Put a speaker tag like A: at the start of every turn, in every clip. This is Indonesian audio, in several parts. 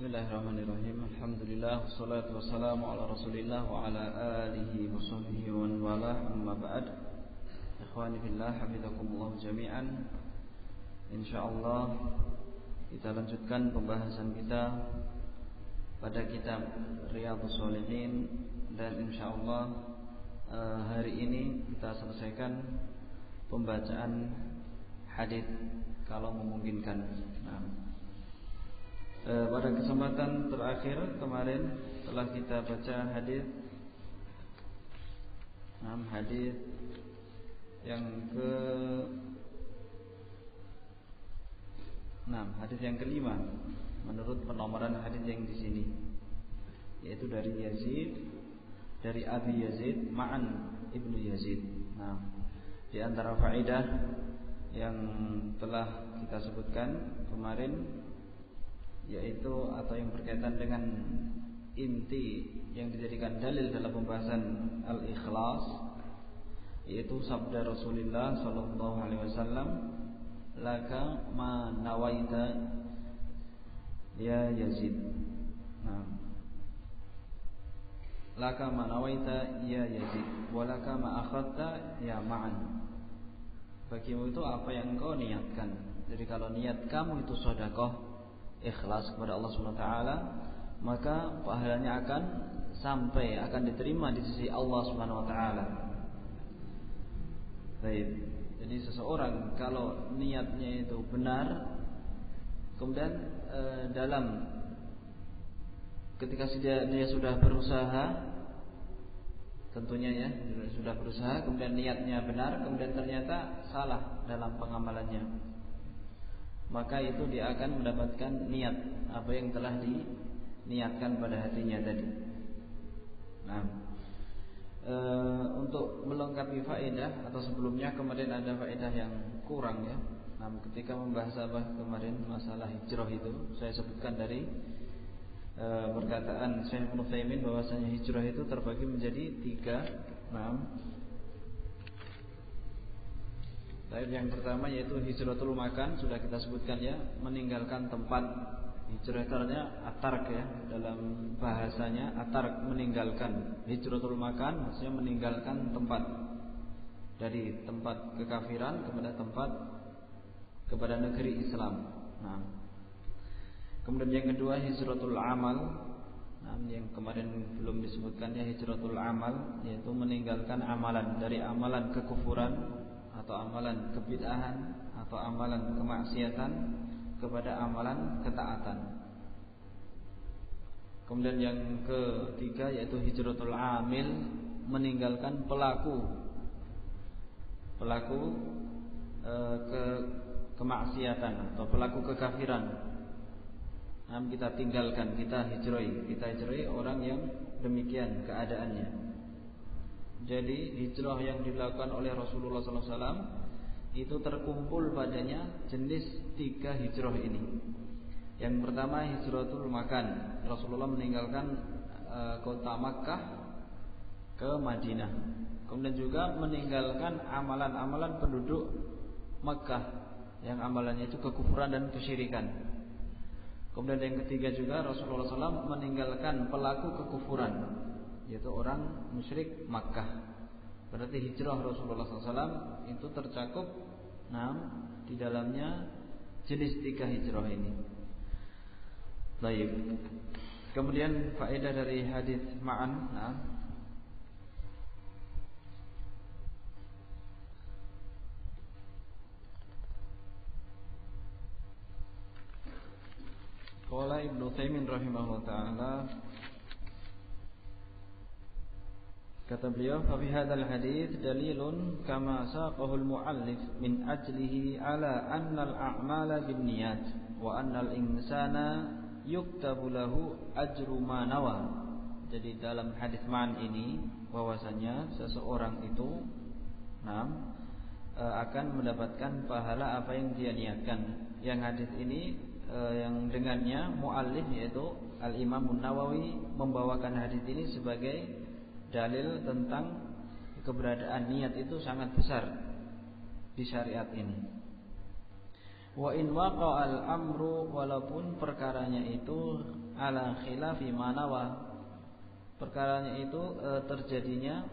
A: Bismillahirrahmanirrahim. Alhamdulillah wassalatu wassalamu ala Rasulillah wa ala alihi wa sahbihi wa man walah. Amma ba'd. Ikhwani fillah, hafizakumullah jami'an. Insyaallah kita lanjutkan pembahasan kita pada kitab Riyadhus Shalihin, dan insyaallah hari ini kita selesaikan pembacaan hadis kalau memungkinkan. Pada kesempatan terakhir kemarin telah kita baca hadis yang hadis yang kelima menurut penomoran hadis yang di sini, yaitu dari Abi Yazid Ma'an ibnu Yazid. Di antara faedah yang telah kita sebutkan kemarin, yaitu atau yang berkaitan dengan inti yang dijadikan dalil dalam pembahasan al-ikhlas, yaitu sabda Rasulullah sallallahu alaihi wasallam, laka ma nawaita ya Yazid. Laka ma nawaita ya Yazid, wa laka ma akhadta ya Ma'an. Bagimu itu apa yang engkau niatkan. Jadi kalau niat kamu itu sedekah, ikhlas kepada Allah SWT, maka pahalanya akan diterima di sisi Allah SWT. Baik. Jadi seseorang kalau niatnya itu benar, kemudian ketika dia sudah berusaha, tentunya sudah berusaha, kemudian niatnya benar, kemudian ternyata salah dalam pengamalannya, maka itu dia akan mendapatkan niat apa yang telah diniatkan pada hatinya tadi. Untuk melengkapi faedah atau sebelumnya kemarin ada faedah yang kurang ya. Ketika membahas kemarin masalah hijrah itu, saya sebutkan dari perkataan Syekh Ibnu Utsaimin bahwasanya hijrah itu terbagi menjadi 3. Yang pertama yaitu hijratul makan, sudah kita sebutkan ya, meninggalkan tempat. Hijrah itu artinya atark ya, dalam bahasanya atark, meninggalkan. Hijratul makan maksudnya meninggalkan tempat, dari tempat kekafiran kepada negeri Islam. Kemudian yang kedua hijratul amal. Yang kemarin belum disebutkan ya, hijratul amal yaitu meninggalkan amalan, dari amalan kekufuran atau amalan kebid'ahan atau amalan kemaksiatan kepada amalan ketaatan. Kemudian yang ketiga yaitu hijratul amil, meninggalkan pelaku kemaksiatan atau pelaku kekafiran. Kita tinggalkan, kita hijrahi orang yang demikian keadaannya. Jadi hijrah yang dilakukan oleh Rasulullah SAW itu terkumpul padanya jenis 3 hijrah ini. Yang pertama hijratul makan, Rasulullah meninggalkan kota Makkah ke Madinah. Kemudian juga meninggalkan amalan-amalan penduduk Makkah yang amalannya itu kekufuran dan kesyirikan. Kemudian yang ketiga juga Rasulullah SAW meninggalkan pelaku kekufuran, yaitu orang musyrik Makkah. Berarti hijrah Rasulullah SAW itu tercakup di dalamnya jenis 3 hijrah ini. Baik. Kemudian faedah dari hadis Ma'an. Qala Ibnu Utsaimin rahimahullah ta'ala, kata beliau, fa fi hadzal hadits dalilun kama saqahu al-muallif min ajlihi ala anna al-a'mala binniyat wa anna al-insana yuktabu lahu ajru ma nawa. Jadi dalam hadis Ma'an ini bahwasanya seseorang itu akan mendapatkan pahala apa yang dia niatkan. Yang hadis ini yang dengannya muallif yaitu Al-Imam An-Nawawi membawakan hadis ini sebagai dalil tentang keberadaan niat itu sangat besar di syariat ini. Wa in waqa'al amru, walaupun perkaranya itu ala khilafi manawa, perkaranya itu terjadinya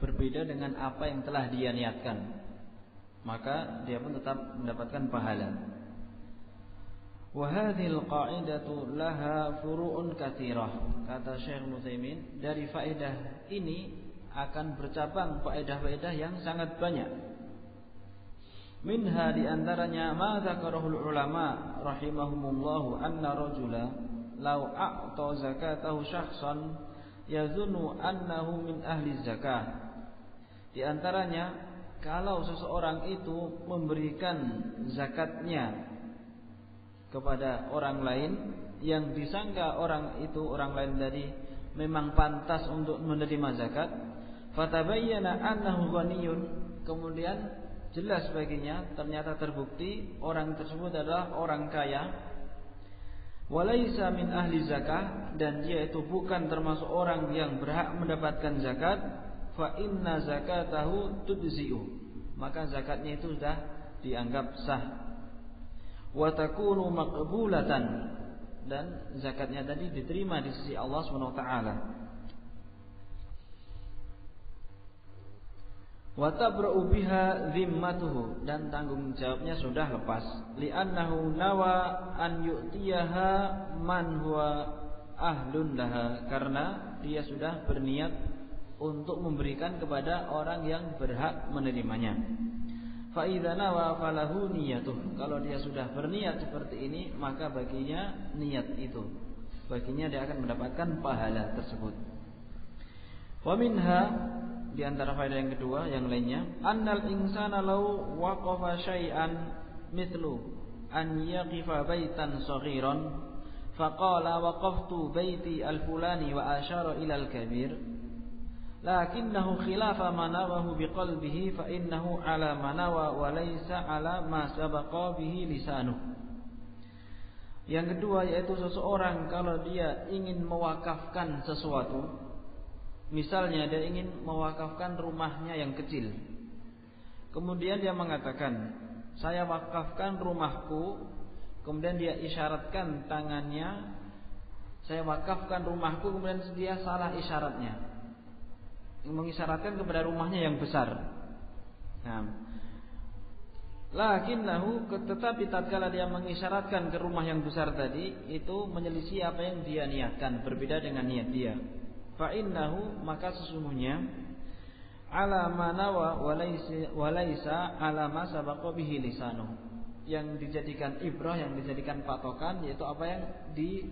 A: berbeda dengan apa yang telah dia niatkan, maka dia pun tetap mendapatkan pahala. Wa hadhil qa'idatu laha furu'un katsirah. Kata Syekh Utsaimin, dari faedah ini akan bercabang faedah-faedah yang sangat banyak. Minha, di antaranya, ma dzakarahul ulama rahimahumullahu anna rajula law a'ta zakatahu syakhsan yazunnu annahu min ahli zakah. Di antaranya, kalau seseorang itu memberikan zakatnya kepada orang lain yang disangka orang lain tadi memang pantas untuk menerima zakat, fatabayyana annahu ghaniyun, kemudian jelas baginya, ternyata terbukti orang tersebut adalah orang kaya, walaysa min ahli zakah, dan dia itu bukan termasuk orang yang berhak mendapatkan zakat, fa inna zakatahu tujzi'u, maka zakatnya itu sudah dianggap sah. Wa takunu maqbulatan, dan zakatnya tadi diterima di sisi Allah Subhanahu wa taala. Wa tabra'u biha zimmatuhu, dan tanggung jawabnya sudah lepas. Li'annahu nawa an yu'tiyaha man huwa ahlun laha, karena dia sudah berniat untuk memberikan kepada orang yang berhak menerimanya. Fa idza nawa falahu niyatuh, kalau dia sudah berniat seperti ini, maka baginya niat itu, baginya dia akan mendapatkan pahala tersebut. Wa minha, di antara faedah yang kedua yang lainnya, annal insana law waqafa syai'an mithlu an yaqifa baitan saghiran faqala waqaftu baiti al-fulani wa asyara ila al-kabir lakinnahu khilafa ma nawahu biqalbihi fa innahu ala ma nawa wa laysa ala ma sabaqa bihi lisanuh. Yang kedua, yaitu seseorang kalau dia ingin mewakafkan sesuatu, misalnya dia ingin mewakafkan rumahnya yang kecil, kemudian dia mengatakan, saya wakafkan rumahku, kemudian dia isyaratkan tangannya, saya wakafkan rumahku, kemudian dia salah isyaratnya, mengisyaratkan kepada rumahnya yang besar. Nah, lakinnahu, tetapi tatkala dia mengisyaratkan ke rumah yang besar tadi, itu menyelisih apa yang dia niatkan, berbeda dengan niat dia. Fa innahu, maka sesungguhnya, ala ma nawa wa laisa ala ma sabaqa bihi lisanuh, yang dijadikan ibrah, yang dijadikan patokan, yaitu apa yang di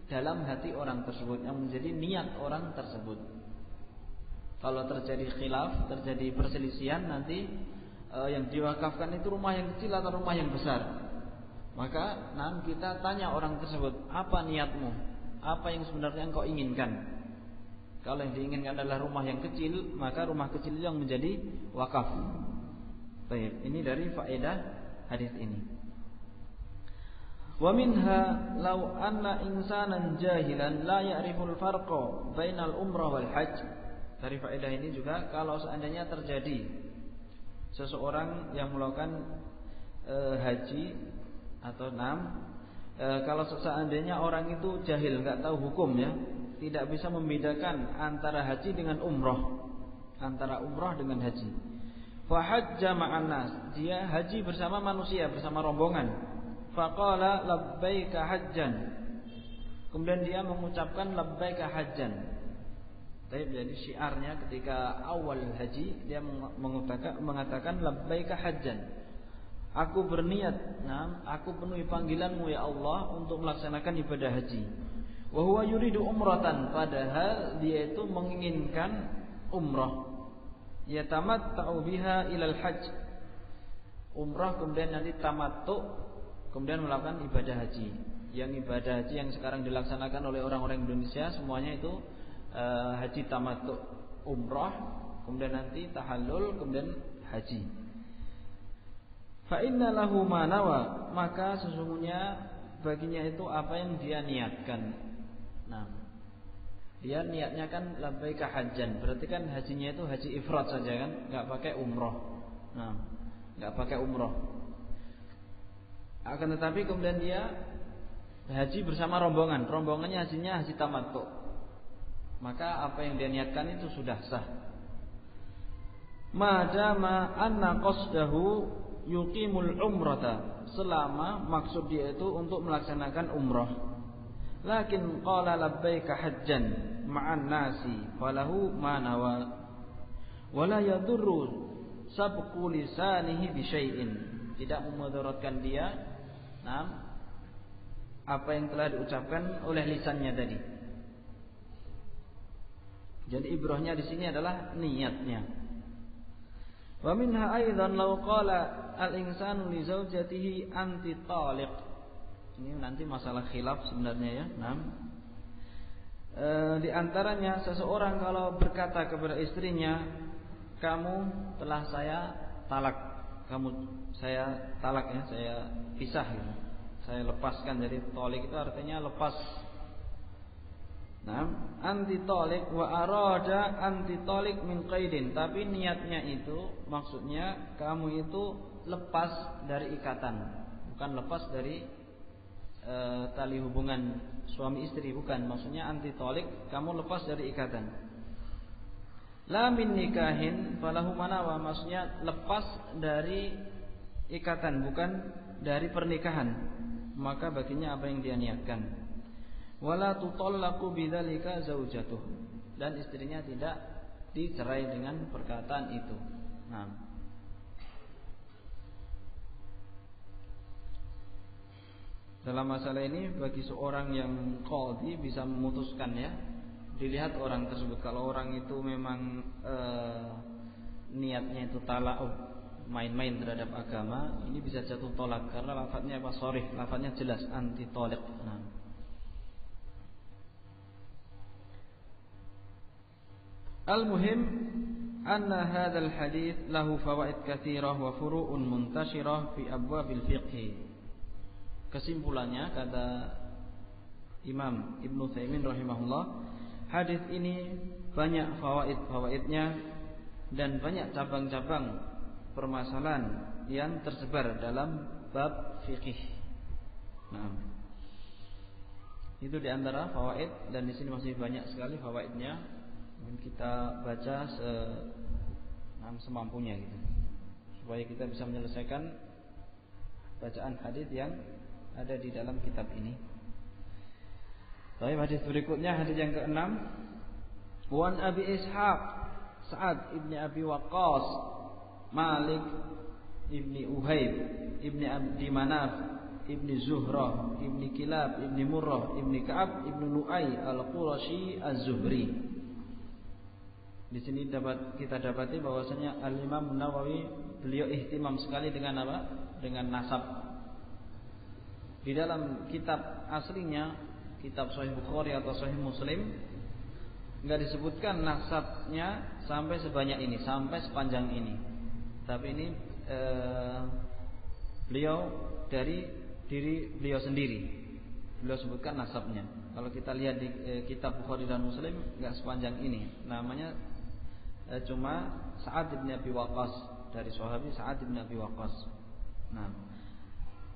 A: dalam hati orang tersebut, yang menjadi niat orang tersebut. Kalau terjadi khilaf, terjadi perselisihan, nanti yang diwakafkan itu rumah yang kecil atau rumah yang besar, maka kita tanya orang tersebut, apa niatmu, apa yang sebenarnya engkau inginkan. Kalau yang diinginkan adalah rumah yang kecil, maka rumah kecil yang menjadi wakaf. Baik, ini dari faedah hadis ini. Wa minha law anna insanan jahilan la ya'riful farqa bainal umrah wal hajj. Dari faedah ini juga, kalau seandainya terjadi seseorang yang melakukan haji atau kalau seandainya orang itu jahil, enggak tahu hukum ya, tidak bisa membedakan antara haji dengan umrah, antara umrah dengan haji. Fa hajja ma'an nas, dia haji bersama manusia, bersama rombongan. Faqala labbaika hajjan, kemudian dia mengucapkan labbaika hajjan. Jadi syiarnya ketika awal haji, dia mengatakan labbaika hajjan, aku berniat, aku penuhi panggilanmu ya Allah untuk melaksanakan ibadah haji. Wa huwa yuridu umratan, padahal dia itu menginginkan umrah. Yatamatta'u biha ilal hajj, umrah kemudian nanti tamattu, kemudian melakukan ibadah haji. Yang ibadah haji yang sekarang dilaksanakan oleh orang-orang Indonesia semuanya itu haji tamattu, umrah, kemudian nanti tahallul, kemudian haji. Fa inna lahu ma nawa, maka sesungguhnya baginya itu apa yang dia niatkan. Dia niatnya kan labbaika hajjan, berarti kan hajinya itu haji ifrad saja kan, enggak pakai umrah. Enggak pakai umrah. Akan tetapi kemudian dia haji bersama rombongan, rombongannya hajinya haji tamattu, maka apa yang dia niatkan itu sudah sah. Madama anna qasdahu yuqimul umrata, selama maksud dia itu untuk melaksanakan umrah. Lakin qala labbaika hajjan ma'an nasi falahu ma nawa wala yadurru sabqu lisanihi bi syai'in, tidak memudaratkan dia apa yang telah diucapkan oleh lisannya tadi. Jadi ibrahnya di sini adalah niatnya. Wa minha aidan law qala al-insanu li zaujatihi anti taliq. Ini nanti masalah khilaf sebenarnya ya. Di antaranya seseorang kalau berkata kepada istrinya, kamu telah saya talak, saya talak ya, saya pisah gitu. Saya lepaskan. Dari talik itu artinya lepas. Anti talik wa arada anti talik min qaidin, tapi niatnya itu maksudnya kamu itu lepas dari ikatan, bukan lepas dari tali hubungan suami istri, bukan. Maksudnya anti talik, kamu lepas dari ikatan. La min nikahin falahu manawa, maksudnya lepas dari ikatan, bukan dari pernikahan, maka baginya apa yang dia niatkan. Wala tutallaqu bidzalika zaujatuh, dan istrinya tidak dicerai dengan perkataan itu. Dalam masalah ini bagi seorang yang qadhi bisa memutuskan ya, dilihat orang tersebut. Kalau orang itu memang niatnya itu tala'ub, main-main terhadap agama, ini bisa jatuh tolak karena lafadznya apa? Sharih, lafadznya jelas, anti tolak. Al-muhim anna hadzal hadits lahu fawaid katsirah wa furu'un muntashirah fi abwabil fiqh. Kesimpulannya, kata Imam Ibnu Utsaimin rahimahullah, hadis ini banyak fawaid-fawaidnya dan banyak cabang-cabang permasalahan yang tersebar dalam bab fikih. Itu di antara fawaid, dan di sini masih banyak sekali fawaidnya. Kita baca semampunya gitu, supaya kita bisa menyelesaikan bacaan hadis yang ada di dalam kitab ini. Baik, hadis berikutnya, hadis yang ke-6. Wan Abi Ishaq Sa'ad ibni Abi Waqqas Malik ibni Uhayb ibni Abdi Manaf ibni Zuhrah ibni Kilab ibni Murrah ibni Ka'ab ibni Lu'ay al-Qurashi az-Zuhri. Di sini kita dapati bahwasanya Al-Imam Nawawi, beliau ihtimam sekali dengan apa? Dengan nasab. Di dalam kitab aslinya, kitab Sahih Bukhari atau Sahih Muslim, enggak disebutkan nasabnya sampai sebanyak ini, sampai sepanjang ini. Tapi ini beliau dari diri beliau sendiri, beliau sebutkan nasabnya. Kalau kita lihat di kitab Bukhari dan Muslim, enggak sepanjang ini. Namanya cuma Sa'ad bin Abi Waqqas, dari sahabi Sa'ad bin Abi Waqqas.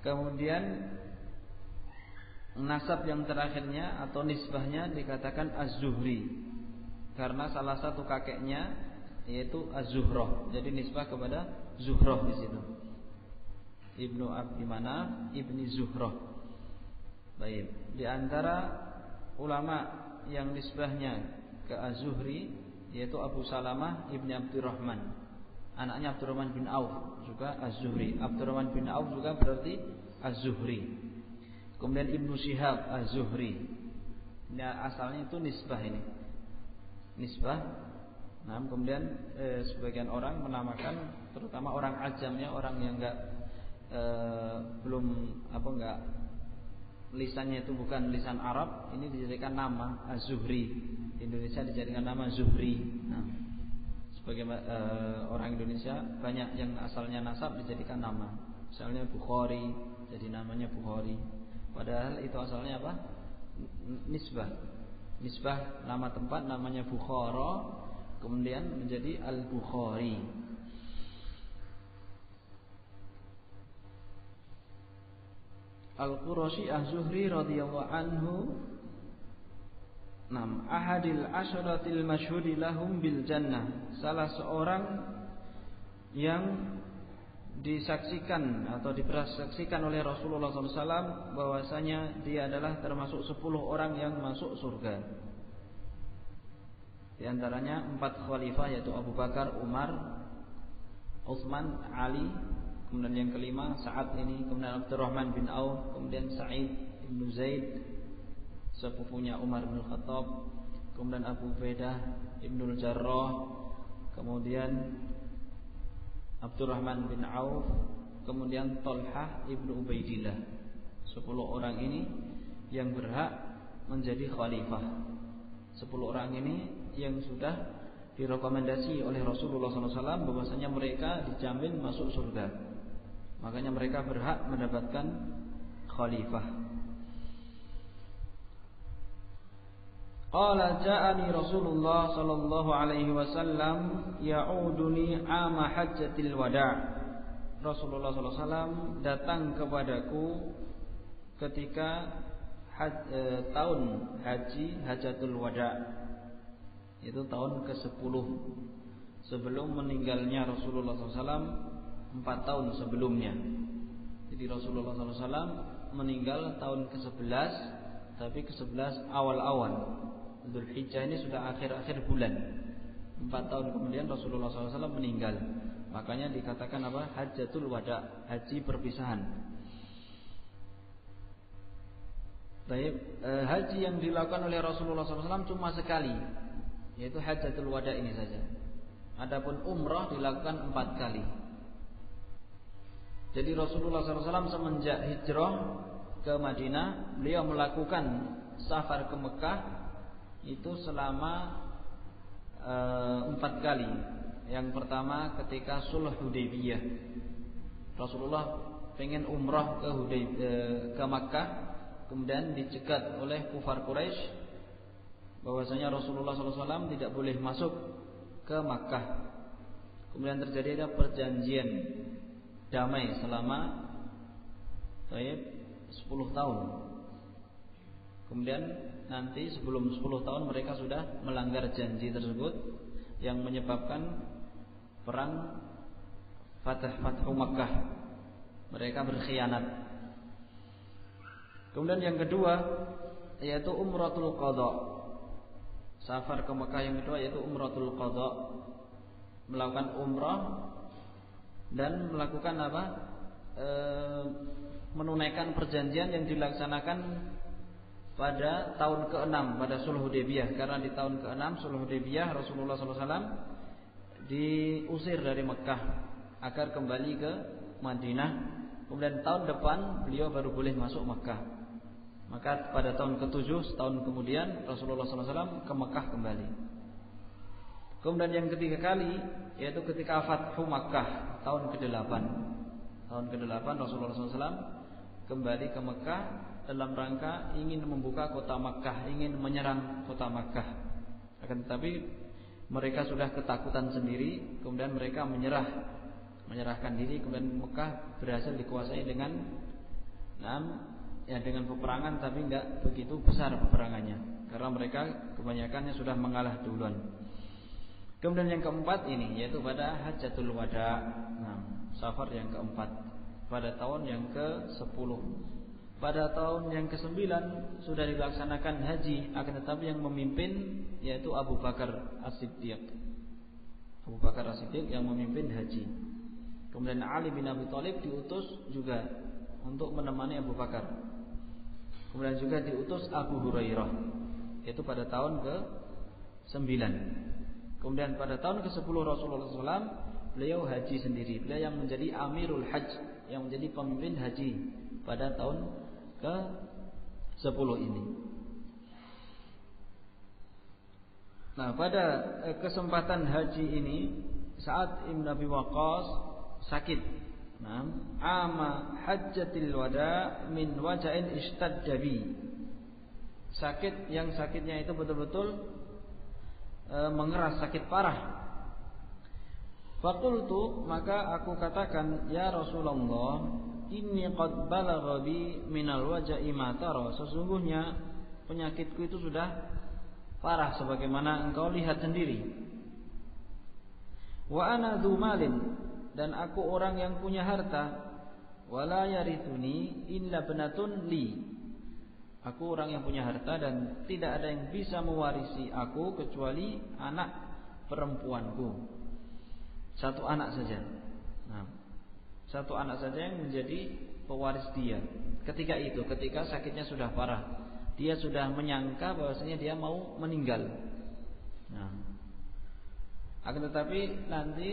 A: Kemudian nasab yang terakhirnya atau nisbahnya dikatakan Az-Zuhri, karena salah satu kakeknya yaitu Az-Zuhrah. Jadi nisbah kepada Zuhrah di situ. Ibnu Abdi Manaf ibni Zuhrah. Baik, di antara ulama yang nisbahnya ke Az-Zuhri yaitu Abu Salamah ibni Abdurrahman, anaknya Abdurrahman bin Auf, juga Az-Zuhri. Abdurrahman bin Auf juga berarti Az-Zuhri. Kemudian Ibnu Syihab Az-Zuhri. Nah, asalnya itu nisbah ini. Nisbah. Kemudian sebagian orang menamakan, terutama orang ajamnya, orang yang enggak lisannya itu bukan lisan Arab, ini dijadikan nama Az-Zuhri. Di Indonesia dijadikan nama Zuhri. Sebagai orang Indonesia banyak yang asalnya nasab dijadikan nama. Misalnya Bukhari, jadi namanya Bukhari. Padahal itu asalnya apa? Nisbah. Nisbah nama tempat, namanya Bukhara, kemudian menjadi Al-Bukhari. Al-Qurashi Az-Zuhri radhiyallahu anhu ahadil asyaratil masyhudi lahum bil jannah, salah seorang yang disaksikan atau dipersaksikan oleh Rasulullah SAW bahwasanya dia adalah termasuk 10 orang yang masuk surga. Di antaranya 4 khalifah, yaitu Abu Bakar, Umar, Utsman, Ali, kemudian yang kelima Sa'ad ini, kemudian Abdurrahman bin Auf, kemudian Sa'id bin Zaid sepupunya Umar bin Khattab, kemudian Abu Ubaidah bin Jarrah, kemudian Abdurrahman bin Auf, kemudian Talhah ibn Ubaidillah. 10 orang ini yang berhak menjadi khalifah. 10 orang ini yang sudah direkomendasi oleh Rasulullah SAW bahwasanya mereka dijamin masuk surga. Makanya mereka berhak mendapatkan khalifah. Qala ja'ani Rasulullah sallallahu alaihi wasallam ya'uduni ama hajjatil wada'. Rasulullah sallallahu alaihi wasallam datang kepadaku ketika tahun haji hajatul wada'. Itu tahun ke-10 sebelum meninggalnya Rasulullah SAW 4 tahun sebelumnya. Jadi Rasulullah SAW meninggal tahun ke-11, tapi ke-11 awal-awal. Dzulhijjah ini sudah akhir-akhir bulan. 4 tahun kemudian Rasulullah SAW meninggal. Makanya dikatakan apa? Hajatul wada', haji perpisahan. Baik, haji yang dilakukan oleh Rasulullah SAW cuma sekali, yaitu hajatul wada' ini saja. Adapun umrah dilakukan 4 kali. Jadi Rasulullah SAW semenjak hijrah ke Madinah, beliau melakukan safar ke Mekah itu selama 4 kali. Yang pertama ketika Sulh Hudaybiyah, Rasulullah pengen umrah ke Makkah, kemudian dicegat oleh kufar Quraisy bahwasanya Rasulullah SAW tidak boleh masuk ke Makkah. Kemudian terjadi ada perjanjian damai selama 10 tahun. Kemudian nanti sebelum 10 tahun mereka sudah melanggar janji tersebut yang menyebabkan perang Fathu Makkah. Mereka berkhianat. Kemudian yang kedua yaitu Umratul Qadha. Safar ke Mekah yang kedua yaitu Umratul Qadha. Melakukan umrah dan melakukan apa? Menunaikan perjanjian yang dilaksanakan pada tahun ke-6 pada Sulh Hudaybiyah. Karena di tahun ke-6 Sulh Hudaybiyah Rasulullah SAW diusir dari Mekah agar kembali ke Madinah. Kemudian tahun depan beliau baru boleh masuk Mekah. Maka pada tahun ke-7 setahun kemudian Rasulullah SAW ke Mekah kembali. Kemudian yang ketiga kali yaitu ketika Fathu Makkah tahun ke-8. Tahun ke-8 Rasulullah SAW kembali ke Mekah dalam rangka ingin membuka kota Makkah, ingin menyerang kota Makkah. Akan tetapi mereka sudah ketakutan sendiri, kemudian mereka menyerahkan diri, kemudian Mekah berhasil dikuasai dengan peperangan, tapi enggak begitu besar peperangannya karena mereka kebanyakannya sudah mengalah duluan. Kemudian yang keempat ini yaitu pada Hajatul Wada', safar yang keempat pada tahun yang ke-10. Pada tahun yang ke-9 sudah dilaksanakan haji, akan tetapi yang memimpin yaitu Abu Bakar As-Siddiq. Abu Bakar As-Siddiq yang memimpin haji. Kemudian Ali bin Abi Thalib diutus juga untuk menemani Abu Bakar. Kemudian juga diutus Abu Hurairah, yaitu pada tahun ke-9. Kemudian pada tahun ke-10 Rasulullah SAW beliau haji sendiri. Beliau yang menjadi Amirul Hajj, yang menjadi pemimpin haji pada tahun ke-10 ini. Nah, pada kesempatan haji ini Sa'ad ibn Abi Waqqas sakit. Ama hajjatil wada' min waja'in ishtadda bi. Sakit yang sakitnya itu betul-betul mengeras, sakit parah. Faqultu, maka aku katakan, ya Rasulullah, inni qad balagha bi minal waja'i ma tara, sesungguhnya penyakitku itu sudah parah sebagaimana engkau lihat sendiri. Wa ana dzu malin, dan aku orang yang punya harta. Wala yarithuni illa ibnatun li, aku orang yang punya harta dan tidak ada yang bisa mewarisi aku kecuali anak perempuanku, satu anak saja. Nah, satu anak saja yang menjadi pewaris dia. Ketika sakitnya sudah parah, dia sudah menyangka bahwasanya dia mau meninggal. Nah, akan tetapi nanti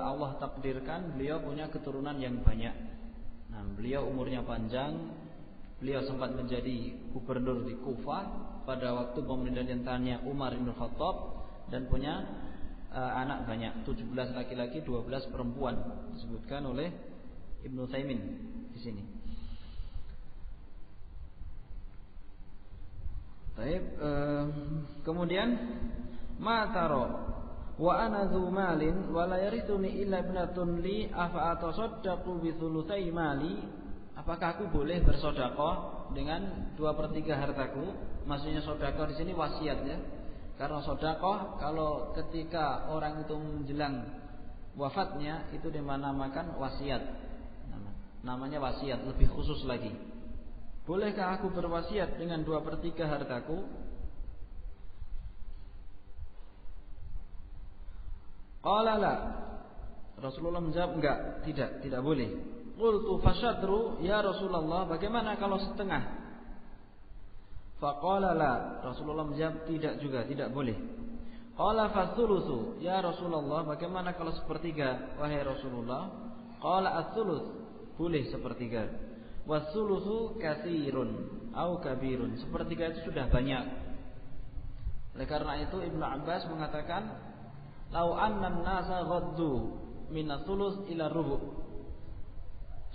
A: Allah takdirkan beliau punya keturunan yang banyak. Nah, beliau umurnya panjang. Beliau sempat menjadi gubernur di Kufah pada waktu pemerintahannya Umar bin Khattab dan punya anak banyak, 17 laki-laki, 12 perempuan, disebutkan oleh Ibnu Taimin di sini. Baik, kemudian mataro wa ana dzu malin wa la yarithuni illa ibnatun li afa atasaddaqu bi thulutsai mali, apakah aku boleh bersedekah dengan 2/3 hartaku? Maksudnya sedekah di sini wasiat ya. Karena sedekah kalau ketika orang itu menjelang wafatnya itu dinamakan wasiat. Namanya wasiat, lebih khusus lagi. Bolehkah aku berwasiat dengan 2/3 hartaku? Qala la, Rasulullah menjawab enggak, tidak boleh. Qultu fasyadru ya Rasulullah, bagaimana kalau setengah? Faqala la, Rasulullah menjawab tidak juga, tidak boleh. Qala fatsulusu ya Rasulullah, bagaimana kalau sepertiga wahai Rasulullah? Qala ats-tsulus, boleh sepertiga. Was-tsulusu katsirun au kabirun, sepertiga itu sudah banyak. Oleh karena itu Ibnu Abbas mengatakan lau annan nasa ghaddu min ats-tsulus ila rubu',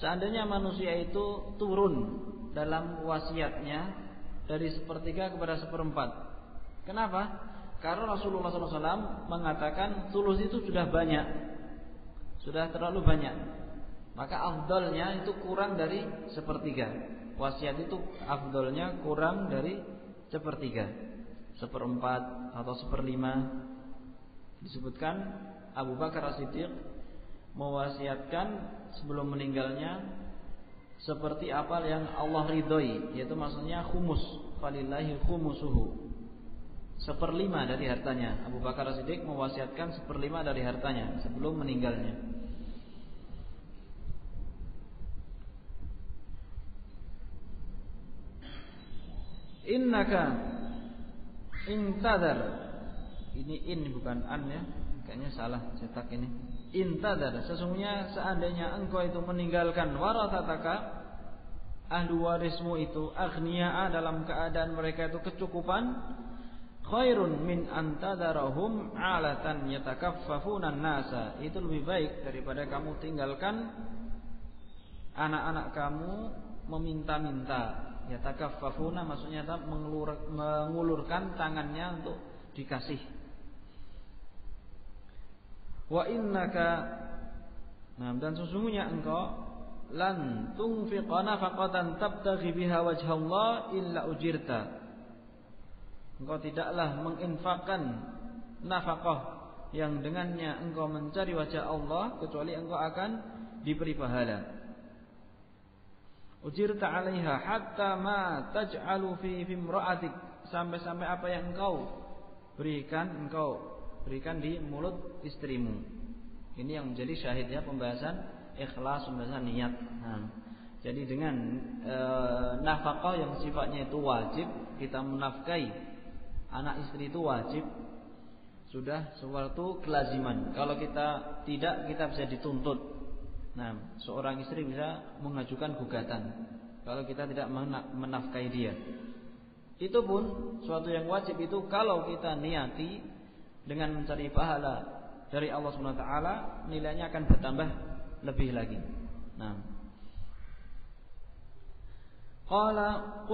A: seandainya manusia itu turun dalam wasiatnya dari sepertiga kepada seperempat. Kenapa? Karena Rasulullah SAW mengatakan tulus itu sudah banyak, sudah terlalu banyak. Maka afdalnya itu kurang dari sepertiga. Wasiat itu afdalnya kurang dari sepertiga, seperempat atau seperlima. Disebutkan Abu Bakar As-Siddiq mewasiatkan sebelum meninggalnya seperti apa yang Allah ridhoi, yaitu maksudnya khumus, falillahi khumusuhu, 1/5 dari hartanya. Abu Bakar As-Siddiq mewasiatkan 1/5 dari hartanya sebelum meninggalnya. Innaka intadar, ini in bukan an ya, kayaknya salah cetak ini. Intadar, sesungguhnya seandainya engkau itu meninggalkan warathataka, ahli warismu itu aghniya, dalam keadaan mereka itu kecukupan, khairun min antadarahum alatan yatakaffafunan nasa, itu lebih baik daripada kamu tinggalkan anak-anak kamu meminta-minta. Yatakaffafuna maksudnya mengulurkan tangannya untuk dikasih. Wa innaka, nah, dan sesungguhnya engkau lan tunfiqa nafaqatan tabtaghi biha wajhallah illa ujirta, engkau tidaklah menginfakkan nafkah yang dengannya engkau mencari wajah Allah kecuali engkau akan diberi pahala. Ujirta 'alaiha hatta ma taj'alu fi imra'atik, sampai-sampai apa yang engkau berikan di mulut istrimu. Ini yang menjadi syahid ya, pembahasan ikhlas, pembahasan niat. Nah, jadi dengan nafkah yang sifatnya itu wajib, kita menafkahi anak istri itu wajib, sudah suatu kelaziman. Kalau kita tidak, kita bisa dituntut. Nah, seorang istri bisa mengajukan gugatan kalau kita tidak menafkahi dia. Itu pun suatu yang wajib itu kalau kita niati dengan mencari pahala dari Allah Subhanahu wa taala, nilainya akan bertambah lebih lagi. Nah, qala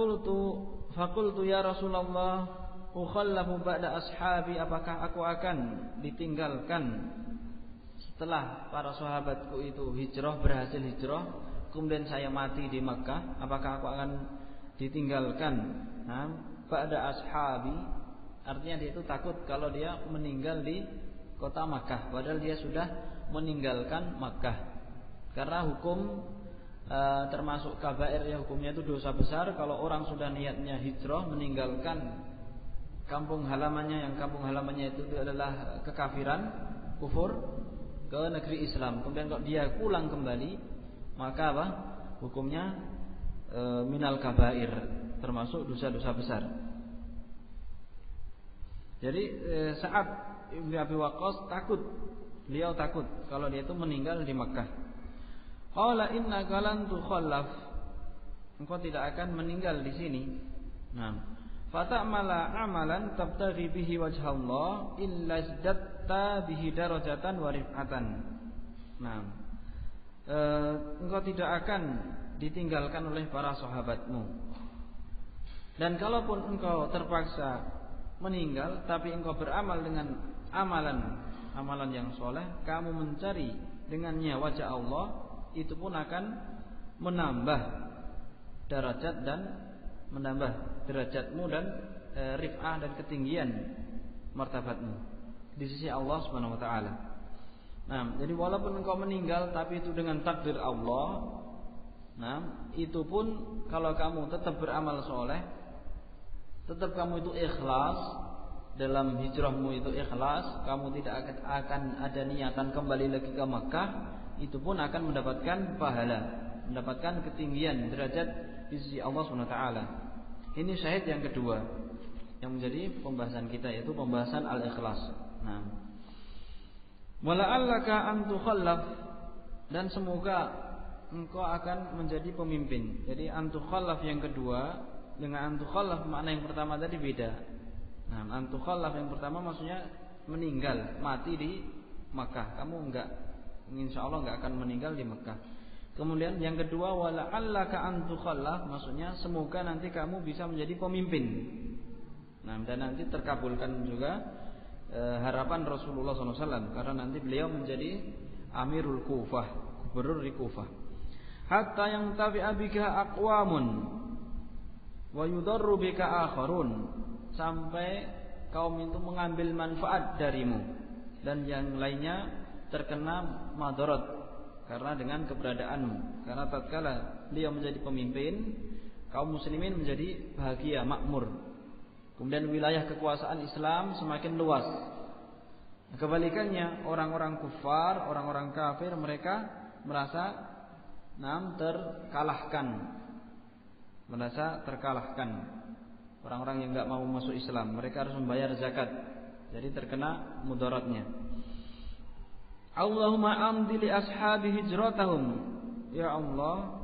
A: faqultu ya Rasulullah ukhallafu ba'da ashabi, apakah aku akan ditinggalkan setelah para sahabatku itu berhasil hijrah ke kemudian saya mati di Makkah, apakah aku akan ditinggalkan ba'da ashabi? Artinya dia itu takut kalau dia meninggal di kota Makkah, padahal dia sudah meninggalkan Makkah. Karena hukum termasuk kabair ya, hukumnya itu dosa besar kalau orang sudah niatnya hijrah meninggalkan kampung halamannya, yang kampung halamannya itu adalah kekafiran, kufur, ke negeri Islam. Kemudian kalau dia pulang kembali, maka apa? Hukumnya minal kabair, termasuk dosa-dosa besar. Jadi saat Ibnu Abi Waqqas takut, beliau takut kalau dia itu meninggal di Makkah. Qala innaka lan tukhallaf, engkau tidak akan meninggal di sini. Fata'mala amalan tabtaghi bihi wajhallah illa izdatta bihi darajatan wa rif'atan. Engkau tidak akan ditinggalkan oleh para sahabatmu. Dan kalaupun engkau terpaksa meninggal, tapi engkau beramal dengan amalan yang soleh, kamu mencari dengannya wajah Allah, itu pun akan menambah derajat dan menambah derajatmu dan rif'ah dan ketinggian martabatmu di sisi Allah Subhanahu wa taala. Jadi walaupun engkau meninggal tapi itu dengan takdir Allah. Itu pun kalau kamu tetap beramal soleh, tetap kamu itu ikhlas, dalam hijrahmu itu ikhlas, kamu tidak akan ada niatan kembali lagi ke Makkah, itu pun akan mendapatkan pahala, mendapatkan ketinggian derajat di sisi Allah Subhanahu wa taala. Ini syahid yang kedua yang menjadi pembahasan kita, yaitu pembahasan al-ikhlas. Wala'allaka an tukhallaf, dan semoga engkau akan menjadi pemimpin. Jadi an tukhallaf yang kedua dengan an tukhallaf makna yang pertama tadi beda. An tukhallaf yang pertama maksudnya meninggal, mati di Makkah. Kamu insyaallah enggak akan meninggal di Makkah. Kemudian yang kedua, wala'allaka an tukhallaf, maksudnya semoga nanti kamu bisa menjadi pemimpin. Dan nanti terkabulkan juga harapan Rasulullah SAW, karena nanti beliau menjadi Amirul Kufah, gubernur di Kufah. Hatta yang tabi'a bika aqwamun wa yudarru bika akharun, sampai kaum itu mengambil manfaat darimu dan yang lainnya terkena madarat karena dengan keberadaanmu. Karena tatkala beliau menjadi pemimpin, kaum muslimin menjadi bahagia, makmur. Kemudian wilayah kekuasaan Islam semakin luas. Kebalikannya, orang-orang kufar, orang-orang kafir, mereka merasa terkalahkan. Orang-orang yang enggak mau masuk Islam, mereka harus membayar zakat. Jadi terkena mudaratnya. Allahumma amdi li ashabi hijratahum, ya Allah,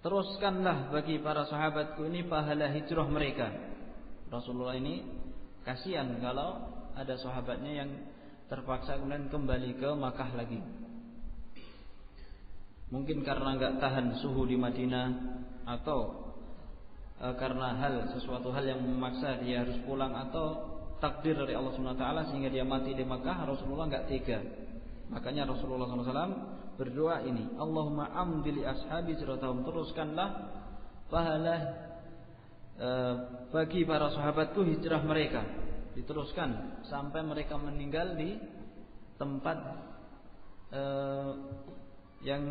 A: teruskanlah bagi para sahabatku ini pahala hijrah mereka. Rasulullah ini kasihan kalau ada sahabatnya yang terpaksa kemudian kembali ke Makkah lagi. Mungkin karena enggak tahan suhu di Madinah, atau karena sesuatu hal yang memaksa dia harus pulang, atau takdir dari Allah Subhanahu wa taala sehingga dia mati di Makkah. Rasulullah enggak tega. Makanya Rasulullah SAW berdoa ini, Allahumma amdi li ashabi hijratahum, teruskanlah pahala bagi para sahabatku hijrah mereka, diteruskan sampai mereka meninggal di tempat yang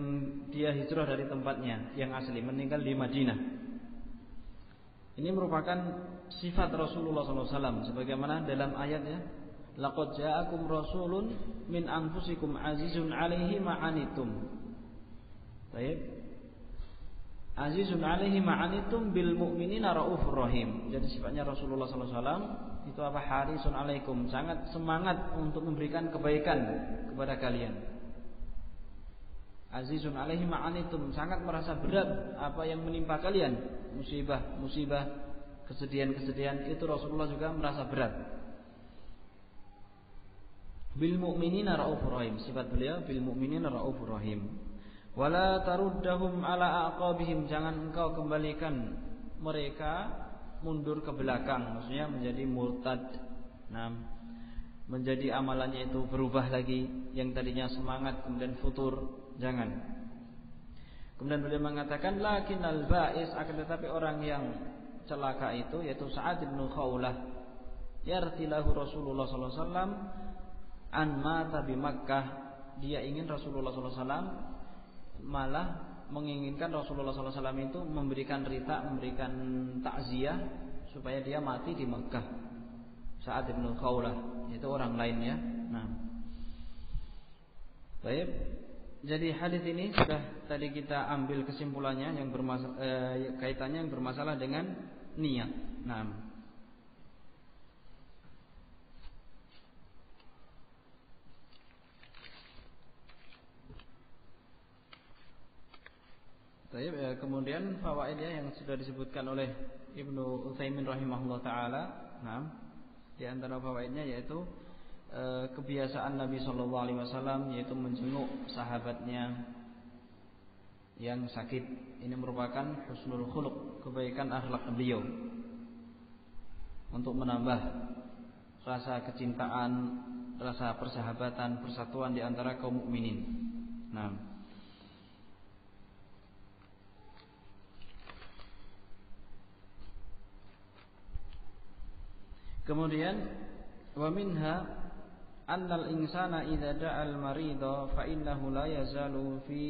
A: dia hijrah dari tempatnya yang asli, meninggal di Madinah. Ini merupakan sifat Rasulullah SAW, sebagaimana dalam ayatnya, laqad ja'akum rasulun min anfusikum azizun 'alaihi ma'anitum. Baik. Azizun 'alaihi ma'anitum bil mu'minina raufur rahim. Jadi sifatnya Rasulullah SAW itu apa? Harisun 'alaikum, sangat semangat untuk memberikan kebaikan kepada kalian. Azizun 'alaihi ma'anitum, sangat merasa berat apa yang menimpa kalian. Musibah, kesedihan itu Rasulullah juga merasa berat. Bil mu'minina raufur rahim, sifat beliau bil mu'minina raufur rahim. Wala taruddahum ala aqabihim, jangan engkau kembalikan mereka mundur ke belakang, maksudnya menjadi murtad. Menjadi amalannya itu berubah lagi, yang tadinya semangat kemudian futur. jangan. Kemudian beliau mengatakan lakinnal ba'is, akan tetapi orang yang celaka itu yaitu Sa'ad bin Khawlah, yartilahu Rasulullah sallallahu alaihi wasallam an mata bi Makkah. Dia ingin Rasulullah sallallahu alaihi wasallam, malah menginginkan Rasulullah sallallahu alaihi wasallam itu memberikan rita, memberikan takziah supaya dia mati di Makkah. Sa'ad bin Khawlah itu orang lain ya. Nah, baik. Jadi hadis ini sudah tadi kita ambil kesimpulannya yang kaitannya yang bermasalah dengan niat. Nah, kemudian fawaidnya yang sudah disebutkan oleh Ibnu Utsaimin rahimahullah taala. Nah, di antara fawaidnya yaitu kebiasaan Nabi sallallahu alaihi wasallam yaitu menjenguk sahabatnya yang sakit. Ini merupakan husnul khuluq, kebaikan akhlak beliau untuk menambah rasa kecintaan, rasa persahabatan, persatuan di antara kaum mukminin. Nah, kemudian wa minha annal insana idza da'al marida fa innahu la yazalu fi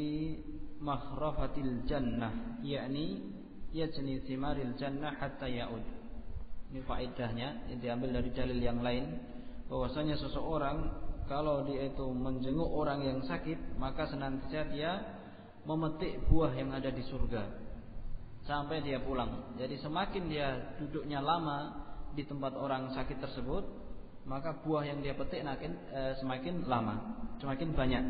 A: makhrafatil jannah, yakni yajni thimaril jannah hatta ya'ud. Ini faedahnya yang diambil dari dalil yang lain, bahwasanya seseorang kalau dia itu menjenguk orang yang sakit, maka senantiasa dia memetik buah yang ada di surga sampai dia pulang. Jadi semakin dia duduknya lama di tempat orang sakit tersebut, maka buah yang dia petik semakin lama, semakin banyak.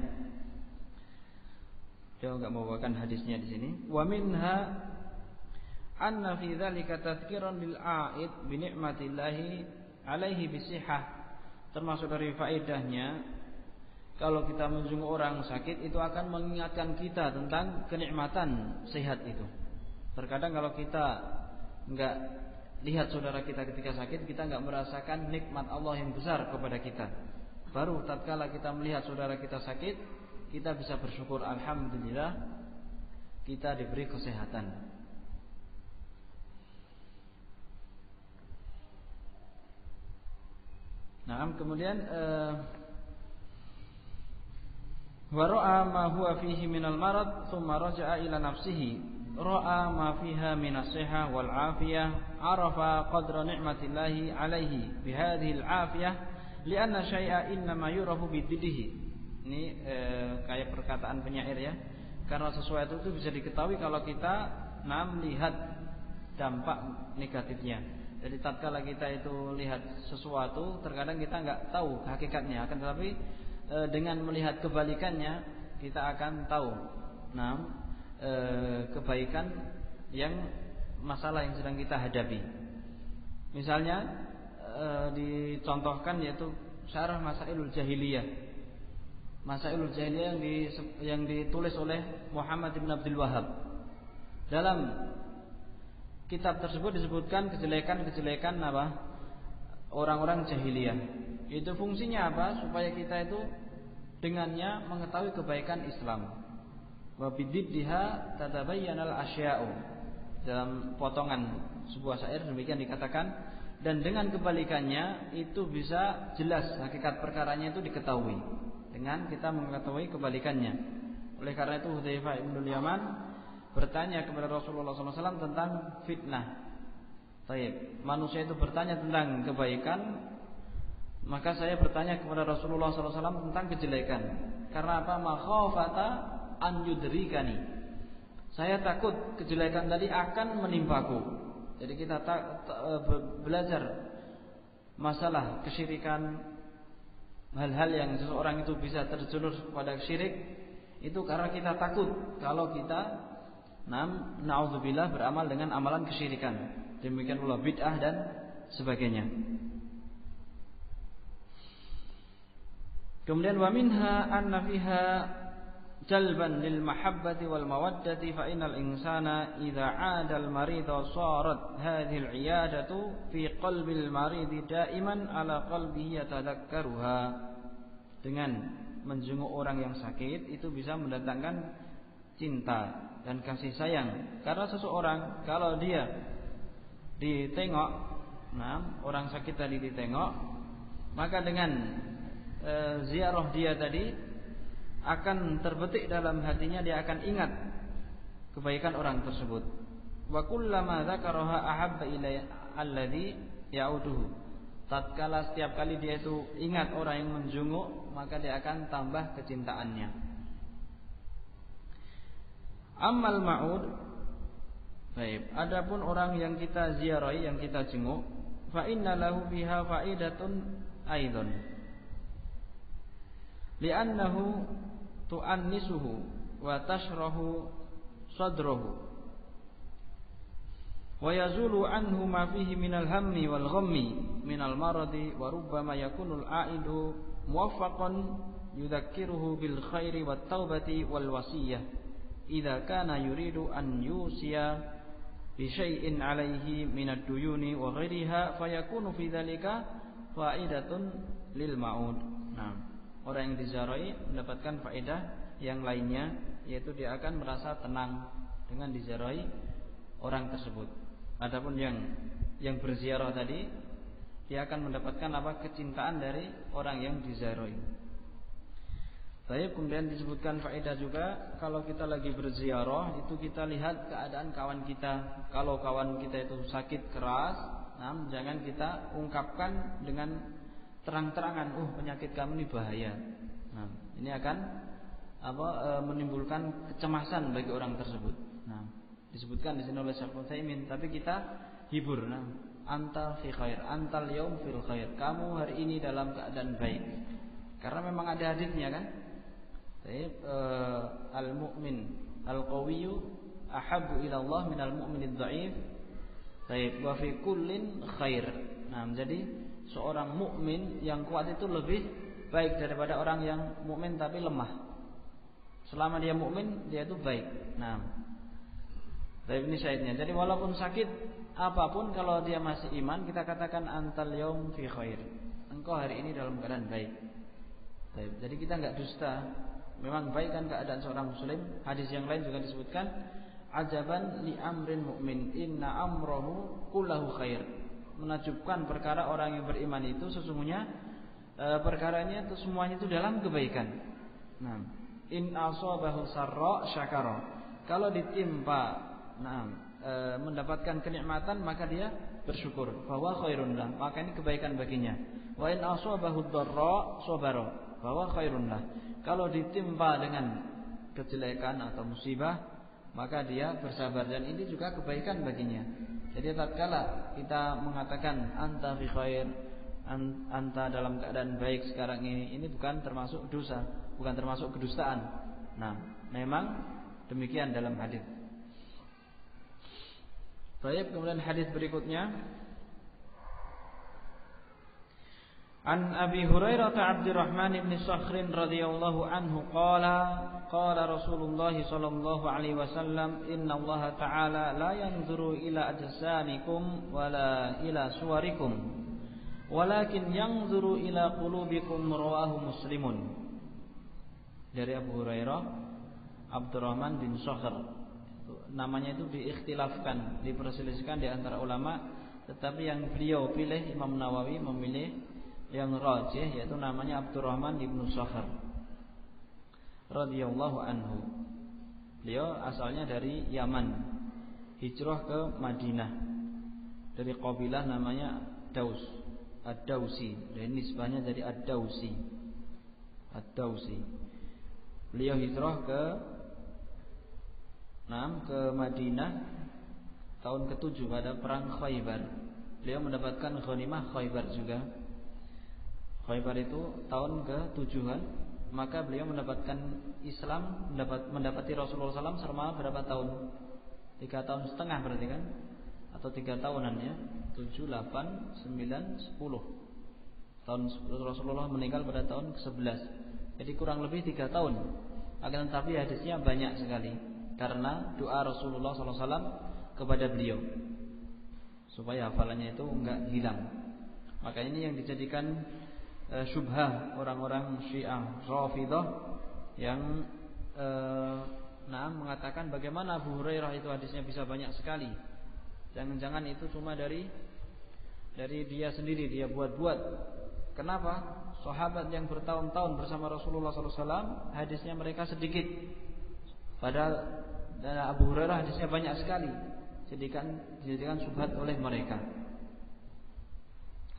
A: Dia enggak membawakan hadisnya di sini. Wa minha anna fi dzalika tadhkiran lil 'aid bi ni'matillahi 'alaihi bisihhah. Termasuk dari faedahnya, kalau kita menjenguk orang sakit itu akan mengingatkan kita tentang kenikmatan sehat itu. Terkadang kalau kita enggak lihat saudara kita ketika sakit, kita enggak merasakan nikmat Allah yang besar kepada kita. Baru tatkala kita melihat saudara kita sakit, kita bisa bersyukur, alhamdulillah kita diberi kesehatan. Nah, kemudian wa ra'a ma huwa fihi minal marad thumma raja'a ila nafsihi. Ra'a ma fiha minas sihah wal afiyah, arafa qadra ni'matillahi alaihi bihadhihi al-afiyah lianna syai'a innama yurafu biddihi. Ini kayak perkataan penyair ya. Karena sesuatu itu bisa diketahui kalau kita melihat dampak negatifnya. Jadi tatkala kita itu lihat sesuatu, terkadang kita enggak tahu hakikatnya, akan tetapi dengan melihat kebalikannya kita akan tahu kebaikan yang masalah yang sedang kita hadapi. Misalnya dicontohkan yaitu syarah Masailul Jahiliyah. Masailul Jahiliyah yang ditulis oleh Muhammad bin Abdul Wahhab. Dalam kitab tersebut disebutkan kejelekan-kejelekan orang-orang jahiliyah. Itu fungsinya apa? Supaya kita itu dengannya mengetahui kebaikan Islam. Wa bididdiha tatabayyanal asya'u. Dalam potongan sebuah syair demikian dikatakan, dan dengan kebalikannya itu bisa jelas hakikat perkaranya itu diketahui dengan kita mengetahui kebalikannya. Oleh karena itu Hudzaifah bin Yaman bertanya kepada Rasulullah SAW tentang fitnah. Baik, manusia itu bertanya tentang kebaikan, maka saya bertanya kepada Rasulullah SAW tentang kejelekan. Karena apa? Makhafata an yudrikani. Saya takut kejelekan tadi akan menimpaku. Jadi kita belajar masalah kesyirikan, hal-hal yang seseorang itu bisa terjerumus pada syirik, itu karena kita takut kalau kita na'udzubillah beramal dengan amalan kesyirikan. Demikian pula bid'ah dan sebagainya. Kemudian wa minha anna fiha jalban lil mahabbati wal mawaddati fa innal insana idza 'ada al marida sarat hadhihi al 'iyadatu fi qalbi al marid da'iman ala qalbihi yatadhakkaruha. Dengan menjenguk orang yang sakit itu bisa mendatangkan cinta dan kasih sayang. Karena seseorang kalau dia ditengok, orang sakit tadi ditengok, maka dengan ziarah dia tadi akan terbetik dalam hatinya, dia akan ingat kebaikan orang tersebut. Wa kullama dzakaraha ahabba ilaihi alladhi ya'uduhu. Tatkala setiap kali dia itu ingat orang yang menjenguk, maka dia akan tambah kecintaannya. Ammal ma'ud, baik, adapun orang yang kita ziarahi, yang kita jenguk, fa inna lahu biha faidatun aidan. Li'annahu tu'annisuhu wa tashrahu sadrahu wa yazulu anhu ma fihi minal hammi wal ghammi minal maradi wa rubbama yakunul aidu muwaffaqan yudhakkiruhu bil khairi wat taubati wal wasiyah idza kana yuridu an yusiya bi syai'in alaihi minad duyuni wa ghairiha fayakunu fi dzalika faidatun lil ma'ud. Nah, orang yang diziarahi mendapatkan faedah yang lainnya, yaitu dia akan merasa tenang dengan diziarahi orang tersebut. Adapun yang berziarah tadi, dia akan mendapatkan kecintaan dari orang yang diziarahi. Baik, kemudian disebutkan faedah juga, kalau kita lagi berziarah itu kita lihat keadaan kawan kita. Kalau kawan kita itu sakit keras, jangan kita ungkapkan dengan terang-terangan, penyakit kamu ini bahaya. Ini akan menimbulkan kecemasan bagi orang tersebut. Disebutkan di sini oleh Syekh Utsaimin, tapi kita hibur. Anta fi khair, antal yaum fil khair. Kamu hari ini dalam keadaan baik. Karena memang ada hadisnya kan? Al-mu'min al-qawiyyu ahabbu ila Allah minal mu'minid dha'if. Wa fi kullin khair. Jadi seorang mukmin yang kuat itu lebih baik daripada orang yang mukmin tapi lemah. Selama dia mukmin, dia itu baik. Ini syahidnya. Jadi walaupun sakit apapun, kalau dia masih iman, kita katakan antal yaum fi khair. Engkau hari ini dalam keadaan baik. Jadi kita enggak dusta. Memang baik kan keadaan seorang muslim. Hadis yang lain juga disebutkan, ajaban li amrin mu'min inna amrahu kullahu khair. Menakjubkan perkara orang yang beriman itu sesungguhnya perkaranya itu semuanya itu dalam kebaikan. In asabahu sarra syakara. Kalau ditimpa mendapatkan kenikmatan, maka dia bersyukur, bahwa khairun lah, maka ini kebaikan baginya. Wa in asabahu dharra sabara, bahwa khairun lah. Kalau ditimpa dengan kejelekan atau musibah, maka dia bersabar, dan ini juga kebaikan baginya. Jadi tatkala kita mengatakan anta fi khair, anta dalam keadaan baik sekarang ini bukan termasuk dosa, bukan termasuk kedustaan. Memang demikian dalam hadis. Baik, kemudian hadis berikutnya, An Abi Hurairah Abdurrahman bin Sakhr radhiyallahu anhu qala Rasulullah sallallahu alaihi wasallam innallaha ta'ala la yanzuru ila ajsamikum wala ila suwarikum walakin yanzuru ila qulubikum, rawahu Muslimun. Dari Abu Hurairah Abdurrahman bin Sakhr. Namanya itu diikhtilafkan, diperselisihkan di antara ulama, tetapi yang beliau pilih, Imam Nawawi memilih yang rajih, yaitu namanya Abdurrahman bin Sakhr radhiyallahu anhu. Beliau asalnya dari Yaman, hijrah ke Madinah dari kabilah namanya Daus, Ad-Dausi, dan nisbahnya dari Ad-Dausi. Beliau hijrah ke Madinah tahun ke-7 pada perang Khaybar. Beliau mendapatkan ghanimah Khaybar juga. Khaybar itu tahun ke-7, maka beliau mendapatkan Islam, mendapati Rasulullah SAW selama berapa tahun? 3 tahun setengah berarti kan? Atau 3 tahunan ya? 7, 8, 9, 10. Tahun Rasulullah meninggal pada tahun ke-11. Jadi kurang lebih 3 tahun. Akan tetapi hadisnya banyak sekali, karena doa Rasulullah SAW kepada beliau supaya hafalannya itu enggak hilang. Maka ini yang dijadikan syubhah orang-orang Syiah Rafidhah yang mengatakan bagaimana Abu Hurairah itu hadisnya bisa banyak sekali. Jangan-jangan itu cuma dari dia sendiri, dia buat-buat. Kenapa? Sahabat yang bertahun-tahun bersama Rasulullah SAW hadisnya mereka sedikit. Padahal Abu Hurairah hadisnya banyak sekali. Dijadikan syubhat oleh mereka.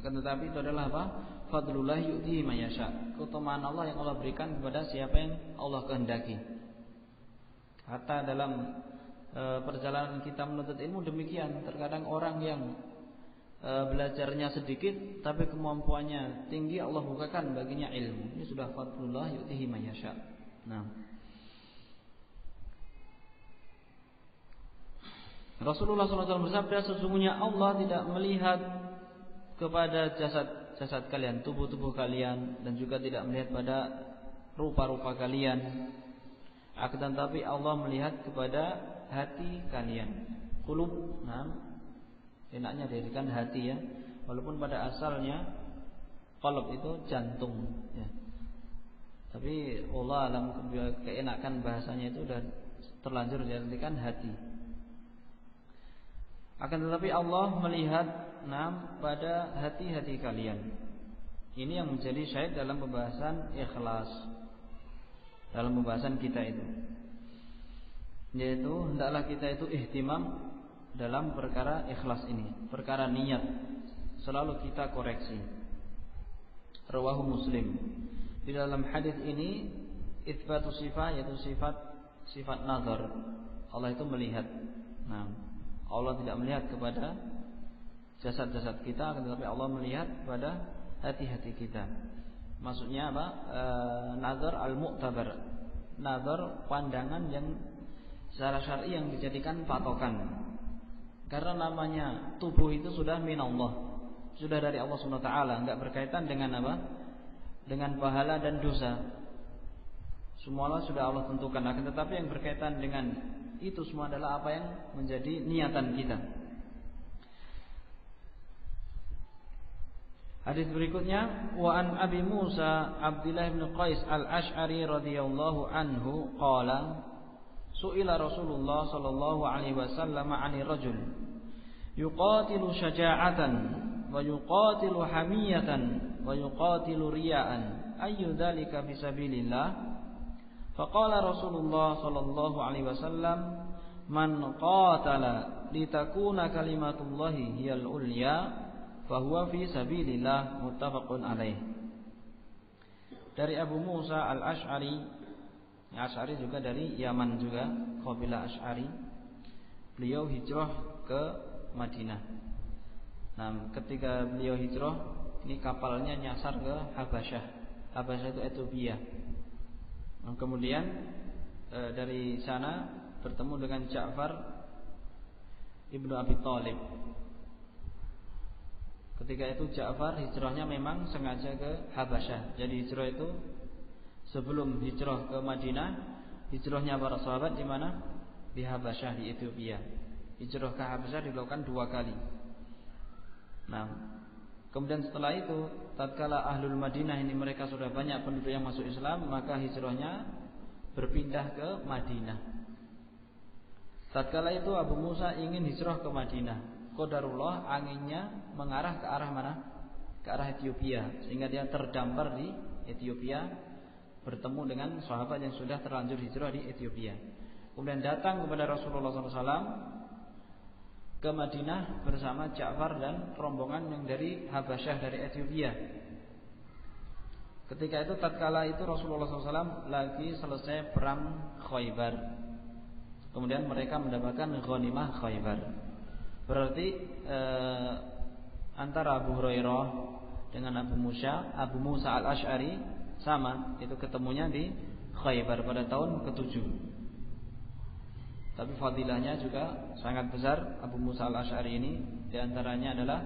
A: Akan tetapi itu adalah apa? Fadlullah yu'tihi man yasha. Keutamaan Allah yang Allah berikan kepada siapa yang Allah kehendaki. Hatta dalam perjalanan kita menuntut ilmu demikian. Terkadang orang yang belajarnya sedikit tapi kemampuannya tinggi, Allah bukakan baginya ilmu. Ini sudah fadlullah yu'tihi man yasha. Nah, Rasulullah SAW bersabda, sesungguhnya Allah tidak melihat kepada jasad kalian, tubuh-tubuh kalian, dan juga tidak melihat pada rupa-rupa kalian. Akan tetapi Allah melihat kepada hati kalian. Qulub, enaknya dijadikan hati ya, walaupun pada asalnya qalb itu jantung ya. Tapi Allah alam keenakan bahasanya itu sudah terlanjur dijadikan hati. Akan tetapi Allah melihat pada hati-hati kalian. Ini yang menjadi syahid dalam pembahasan ikhlas, dalam pembahasan kita itu, yaitu hendaklah kita itu ihtimam dalam perkara ikhlas ini, perkara niat selalu kita koreksi. Rawahu Muslim. Di dalam hadis ini itsbatu sifat, yaitu sifat nazar. Allah itu melihat. Allah tidak melihat kepada jasad-jasad kita, tetapi Allah melihat pada hati-hati kita. Maksudnya apa? Nazar al-mu'tabar. Nazar pandangan yang secara syar'i yang dijadikan patokan. Karena namanya tubuh itu sudah minallah, sudah dari Allah Subhanahu wa taala, enggak berkaitan dengan apa? Dengan pahala dan dosa. Semuanya sudah Allah tentukan. Akan tetapi yang berkaitan dengan itu semua adalah apa yang menjadi niatan kita. Hadis berikutnya, wa an Abi Musa Abdullah bin Qais al-Ash'ari radhiyallahu anhu qala su'ila Rasulullah sallallahu alaihi wasallam 'ani rajul yuqatilu syaja'atan wa yuqatilu hamiyatan wa yuqatilu riya'an ayyu dzalika fi sabilillah. Faqala Rasulullah sallallahu alaihi wasallam man qatala litakuna kalimatullahi hiyal ulya fahuwa fi sabilillah, muttafaqun alaih. Dari Abu Musa al-Ash'ari, Ash'ari juga dari Yaman juga, kabilah Ash'ari. Beliau hijrah ke Madinah. Nah, ketika beliau hijrah, ini kapalnya nyasar ke Habasyah. Habasyah itu Ethiopia. Kemudian dari sana bertemu dengan Ja'far ibnu Abi Thalib. Ketika itu Ja'far hijrahnya memang sengaja ke Habasyah. Jadi hijrah itu sebelum hijrah ke Madinah, hijrahnya para sahabat di mana? Di Habasyah, di Ethiopia. Hijrah ke Habasyah dilakukan 2 kali. Nah, kemudian setelah itu, tatkala Ahlul Madinah ini mereka sudah banyak penduduk yang masuk Islam, maka hijrahnya berpindah ke Madinah. Tatkala itu Abu Musa ingin hijrah ke Madinah. Qadarullah anginnya mengarah ke arah mana? Ke arah Ethiopia, sehingga dia terdampar di Ethiopia, bertemu dengan sahabat yang sudah terlanjur hijrah di Ethiopia. Kemudian datang kepada Rasulullah SAW ke Madinah bersama Ja'far dan rombongan yang dari Habasyah, dari Ethiopia. Ketika itu tatkala itu Rasulullah SAW lagi selesai perang Khaybar. Kemudian mereka mendapatkan ghanimah Khaybar. Berarti antara Abu Hurairah dengan Abu Musa al-Ash'ari sama, itu ketemunya di Khaybar pada tahun ke-7. Tapi fadilahnya juga sangat besar. Abu Musa al-Ash'ari ini diantaranya adalah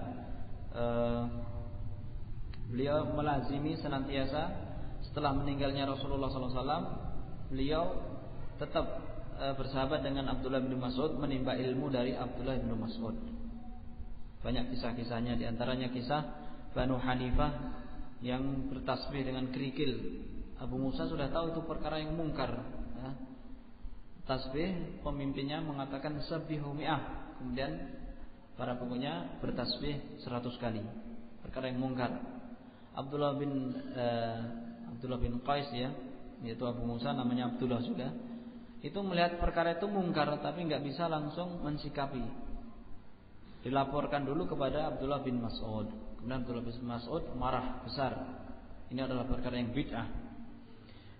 A: beliau melazimi senantiasa setelah meninggalnya Rasulullah SAW, beliau tetap bersahabat dengan Abdullah bin Mas'ud, menimba ilmu dari Abdullah bin Mas'ud. Banyak kisah-kisahnya, diantaranya kisah Banu Hanifah yang bertasbih dengan kerikil. Abu Musa sudah tahu itu perkara yang mungkar, ya. Tasbih, pemimpinnya mengatakan sabbihu mi'ah, kemudian para pengikutnya bertasbih 100 kali. Perkara yang mungkar. Abdullah bin Qais, ya, yaitu Abu Musa, namanya Abdullah juga. Itu melihat perkara itu mungkar, tapi nggak bisa langsung mensikapi. Dilaporkan dulu kepada Abdullah bin Mas'ud. Kemudian Abdullah bin Mas'ud marah besar. Ini adalah perkara yang bid'ah.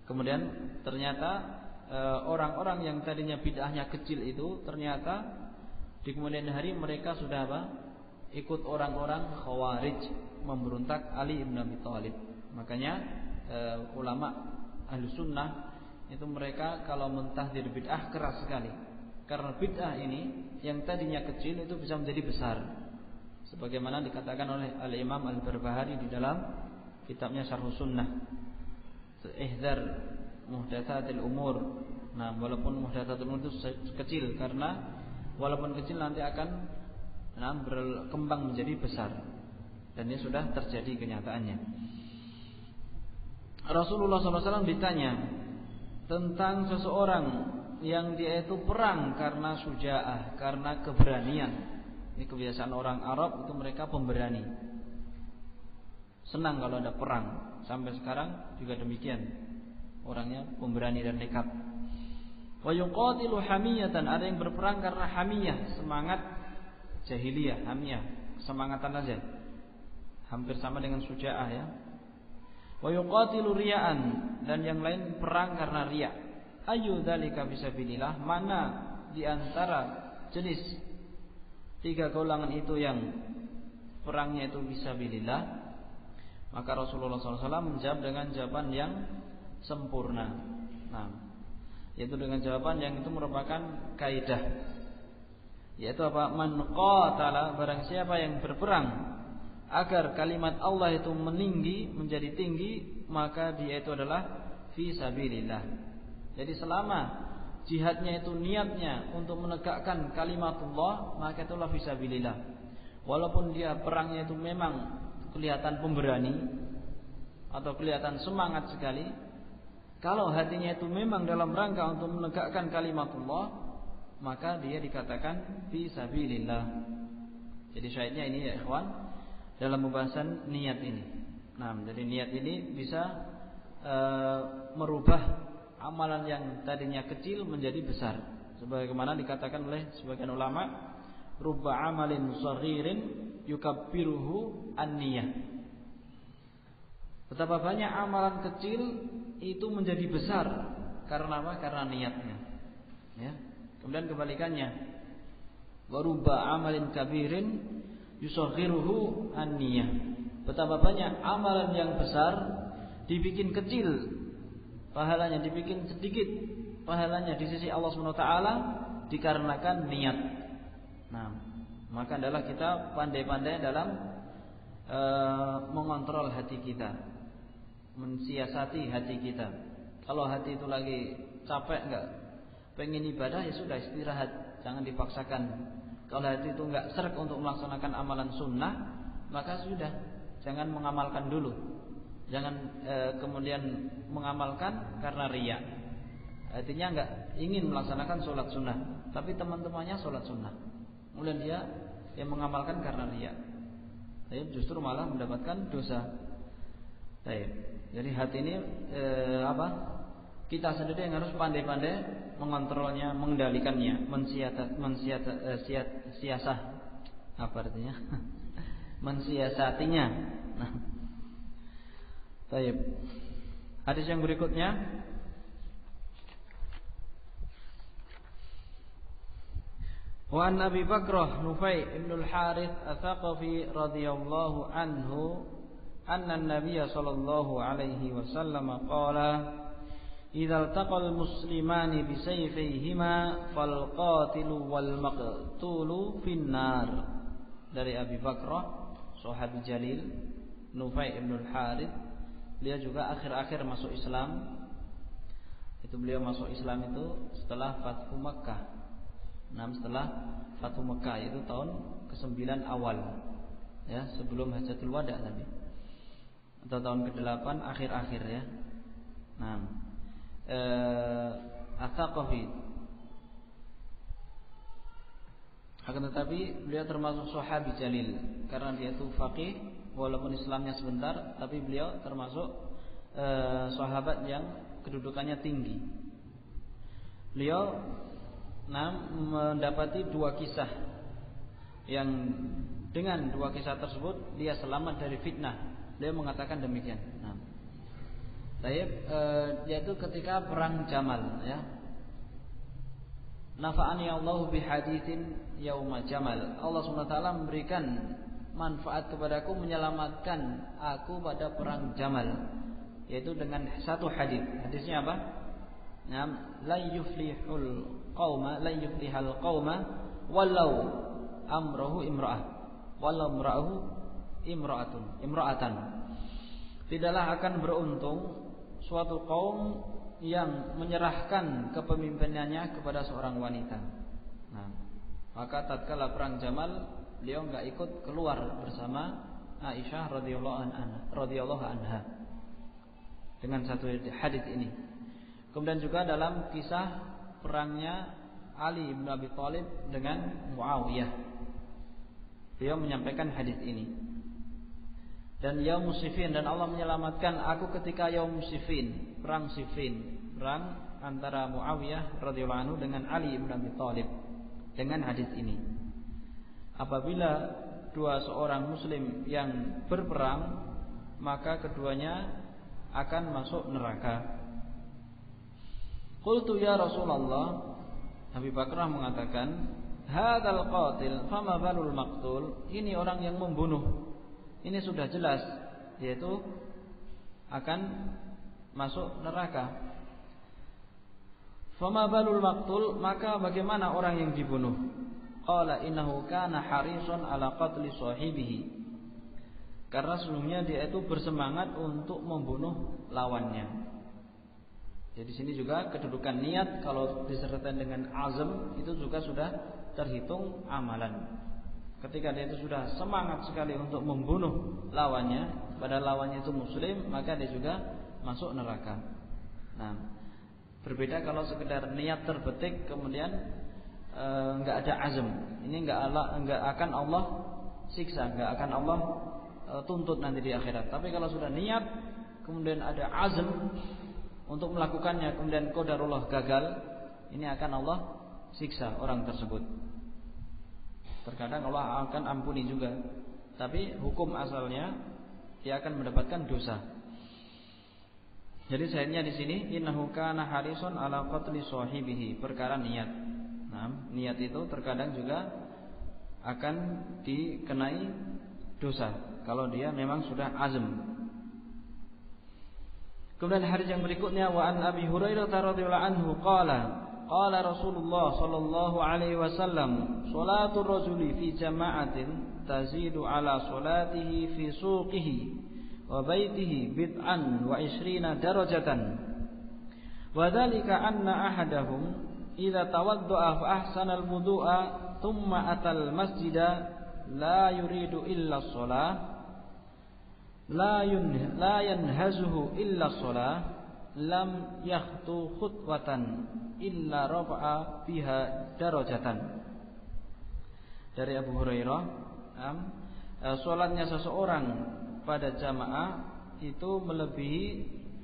A: Kemudian ternyata orang-orang yang tadinya bid'ahnya kecil itu ternyata di kemudian hari mereka sudah apa? Ikut orang-orang Khawarij memberontak Ali bin Abi Thalib. Makanya ulama Ahlussunnah itu mereka kalau mentahdir bid'ah keras sekali. Karena bid'ah ini yang tadinya kecil itu bisa menjadi besar. Sebagaimana dikatakan oleh Al-Imam Al-Barbahari di dalam kitabnya Syarhus Sunnah. Ihdzar muhdatsatil umur. Nah, walaupun muhdatsatul umur itu kecil, karena walaupun kecil nanti akan berkembang menjadi besar. Dan ini sudah terjadi kenyataannya. Rasulullah SAW ditanya tentang seseorang yang dia itu perang karena syuja'ah, karena keberanian. Ini kebiasaan orang Arab, itu mereka pemberani. Senang kalau ada perang. Sampai sekarang juga demikian. Orangnya pemberani dan nekat. Wa yuqatilu hamiyatan, ada yang berperang karena hamiyah, semangat jahiliyah, hamiyah, semangatan aja. Hampir sama dengan syuja'ah, ya. Wa yuqatilu riya'an, dan yang lain perang karena riya'. Ayu dzalika fisabilillah, mana di antara jenis 3 golongan itu yang perangnya itu fisabilillah? Maka Rasulullah SAW menjawab dengan jawaban yang sempurna. Nah, yaitu dengan jawaban yang itu merupakan kaidah. Yaitu apa? Man qatala, barang siapa yang berperang agar kalimat Allah itu meninggi, menjadi tinggi, maka dia itu adalah fisabilillah. Jadi selama jihadnya itu niatnya untuk menegakkan kalimatullah, maka itulah fisabilillah. Walaupun dia perangnya itu memang kelihatan pemberani atau kelihatan semangat sekali, kalau hatinya itu memang dalam rangka untuk menegakkan kalimatullah, maka dia dikatakan fisabilillah. Jadi syahidnya ini, ya ikhwan, dalam pembahasan niat ini. Nah, jadi niat ini bisa merubah amalan yang tadinya kecil menjadi besar. Sebagaimana dikatakan oleh sebagian ulama, rubba amalin saghirin yukabbiruhu an-niyah. Betapa banyak amalan kecil itu menjadi besar karena apa? Karena niatnya. Ya. Kemudian kebalikannya, wa rubba amalin kabirin yusaghiruhu an-niyah. Betapa banyak amalan yang besar dibikin kecil pahalanya, dibikin sedikit pahalanya di sisi Allah SWT dikarenakan niat. Nah, maka adalah kita pandai-pandai dalam mengontrol hati kita, mensiasati hati kita. Kalau hati itu lagi capek, enggak pengen ibadah, ya sudah, istirahat, jangan dipaksakan. Kalau hati itu enggak sreg untuk melaksanakan amalan sunnah, maka sudah, jangan mengamalkan dulu. Jangan kemudian mengamalkan karena riya. Artinya enggak ingin melaksanakan sholat sunnah, tapi teman-temannya sholat sunnah, kemudian dia yang mengamalkan karena riya, justru malah mendapatkan dosa. Jadi hati ini kita sendiri yang harus pandai-pandai mengontrolnya, mengendalikannya, siasah, apa artinya? Mensiasatinya. Nah, baik. Hadis yang berikutnya, wa an Abi Bakrah Nufai ibn al-Harith Ats-Tsaqafi radhiyallahu anhu anna an-nabiy sallallahu alaihi wasallam qala idza iltaqal muslimani bi sayfayhima fal qatilu wal maqtulu finnar. Dari Abi Bakrah, sahabi jalil, Nufai ibn al-Harith. Beliau juga akhir-akhir masuk Islam. Itu beliau masuk Islam itu setelah Fathu Makkah. Setelah Fathu Makkah, itu tahun ke-9 awal, ya, sebelum Hajatul Wada tadi. atau tahun ke-8 akhir-akhir ya. Nah, At-Thaqafi. Akan tetapi beliau termasuk sahabi jalil karena dia itu faqih, walaupun Islamnya sebentar, tapi beliau termasuk sahabat yang kedudukannya tinggi. Beliau mendapati 2 kisah yang dengan 2 kisah tersebut dia selamat dari fitnah. Beliau mengatakan demikian. Yaitu ketika perang Jamal ya. Nafa'ani Allahu bihaditsin yauma Jamal. Allah SWT memberikan manfaat kepadaku, menyelamatkan aku pada perang Jamal, yaitu dengan satu hadis. Hadisnya apa? La yuflihul qauma walau amruhu imra'ah walau imra'uhu imra'atan. Tidaklah akan beruntung suatu kaum yang menyerahkan kepemimpinannya kepada seorang wanita. Maka tatkala perang Jamal, beliau enggak ikut keluar bersama Aisyah radhiyallahu anha dengan satu hadis ini. Kemudian juga dalam kisah perangnya Ali bin Abi Thalib dengan Muawiyah, beliau menyampaikan hadis ini. Dan Yaum Siffin, dan Allah menyelamatkan aku ketika Yaum Siffin, perang Siffin, perang antara Muawiyah radhiyallahu anhu dengan Ali bin Abi Thalib, dengan hadis ini. Apabila seorang muslim yang berperang, maka keduanya akan masuk neraka. Qultu ya Rasulullah, Abu Bakrah mengatakan, hadzal qatil fama balul maqtul, ini orang yang membunuh, ini sudah jelas yaitu akan masuk neraka. Fama balul maqtul, maka bagaimana orang yang dibunuh? Qala innahu kana harisan ala qatli sahibihi, karena sebelumnya dia itu bersemangat untuk membunuh lawannya. Jadi di sini juga kedudukan niat kalau disertai dengan azam itu juga sudah terhitung amalan. Ketika dia itu sudah semangat sekali untuk membunuh lawannya, padahal lawannya itu muslim, maka dia juga masuk neraka. Berbeda kalau sekedar niat terbetik kemudian enggak ada azam. Ini enggak akan Allah siksa, enggak akan Allah tuntut nanti di akhirat. Tapi kalau sudah niat kemudian ada azam untuk melakukannya, kemudian qadarullah gagal, ini akan Allah siksa orang tersebut. Terkadang Allah akan ampuni juga, tapi hukum asalnya dia akan mendapatkan dosa. Jadi sayangnya di sini innahu kana harisun ala qatli sahibihi, perkara niat. Niat itu terkadang juga akan dikenai dosa kalau dia memang sudah azam. Kemudian hadis yang berikutnya, wa an Abi Hurairah radhiyallahu anhu qala Rasulullah sallallahu alaihi wasallam, salatul rajuli fi jama'atin tazidu ala salatihi fi suqihi wa baitihi bid'an wa 20 darajatan. Wa dzalika anna ahadahum idza tawadda'a fa ahsana al-wudu'a thumma atal masjida la yuridu illa shalah la yanhazuhu illa shalah lam yakhtu khutwatan illa rafa'a biha darajatan. Dari Abu Hurairah, salatnya seseorang pada jamaah itu melebihi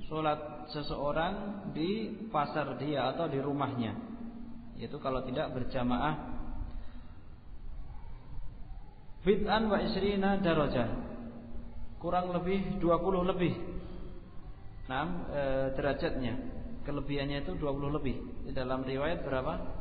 A: salat seseorang di pasar dia atau di rumahnya, yaitu kalau tidak berjamaah. Bid'an wa 20 darajah, kurang lebih 20 lebih derajatnya, kelebihannya itu 20 lebih. Di dalam riwayat berapa?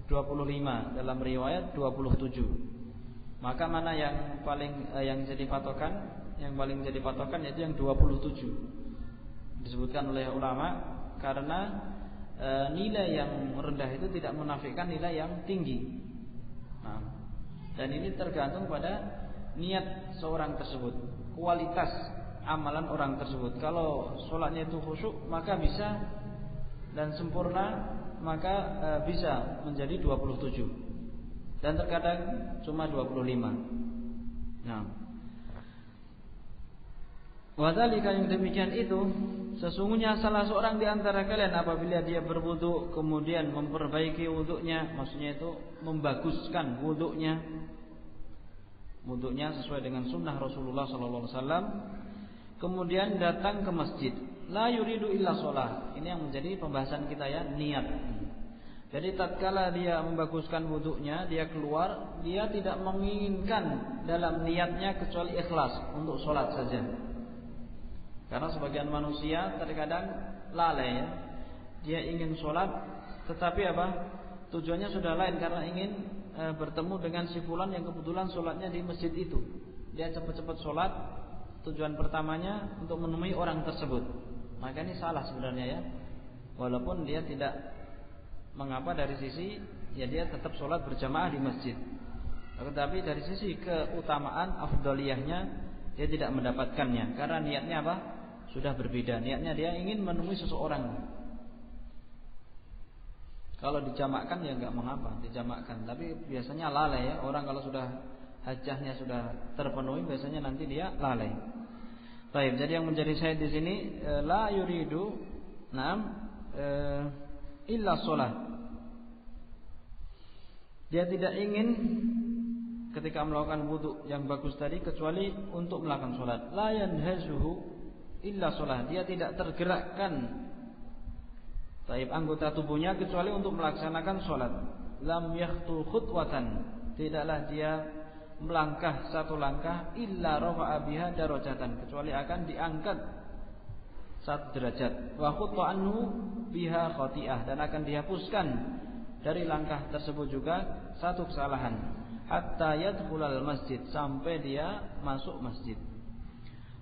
A: 25, dalam riwayat 27. Maka mana yang paling yang jadi patokan? Yang paling jadi patokan yaitu yang 27. Disebutkan oleh ulama karena nilai yang rendah itu tidak menafikan nilai yang tinggi. Dan ini tergantung pada niat seorang tersebut, kualitas amalan orang tersebut. Kalau sholatnya itu khusyuk, maka bisa, dan sempurna, maka bisa menjadi 27. Dan terkadang cuma 25. Wadzalika, yang demikian itu, sesungguhnya salah seorang di antara kalian apabila dia berwudu kemudian memperbaiki wudunya, maksudnya itu membaguskan wudunya sesuai dengan sunnah Rasulullah SAW, kemudian datang ke masjid, la yuridu illa sholah. Ini yang menjadi pembahasan kita ya, niat. Jadi tatkala dia membaguskan wudunya, dia keluar, dia tidak menginginkan dalam niatnya kecuali ikhlas untuk sholat saja. Karena sebagian manusia terkadang lalai ya, dia ingin sholat, tetapi apa? Tujuannya sudah lain, karena ingin bertemu dengan si fulan yang kebetulan sholatnya di masjid itu. Dia cepat-cepat sholat, tujuan pertamanya untuk menemui orang tersebut. Maka ini salah sebenarnya ya. Walaupun dia tidak mengapa dari sisi ya dia tetap sholat berjamaah di masjid, tetapi dari sisi keutamaan afdaliyahnya dia tidak mendapatkannya karena niatnya apa? Sudah berbeda. Niatnya dia ingin menemui seseorang. Kalau dijamakkan ya enggak mengapa dijamakkan, tapi biasanya lalai ya. Orang kalau sudah hajahnya sudah terpenuhi biasanya nanti dia lalai. Baik, jadi yang menjadi syahid di sini la yuridu illa sholat. Dia tidak ingin ketika melakukan wudu yang bagus tadi kecuali untuk melakukan sholat. La yanhazuhu illa sholat. Dia tidak tergerakkan anggota tubuhnya kecuali untuk melaksanakan sholat. Lam yakhtu khutwatan. Tidaklah dia melangkah satu langkah illa rafa'a biha darajatan, kecuali akan diangkat satu derajat. Wa khutta anhu biha khati'ah, dan akan dihapuskan dari langkah tersebut juga satu kesalahan. Hatta yadkhulal masjid, sampai dia masuk masjid.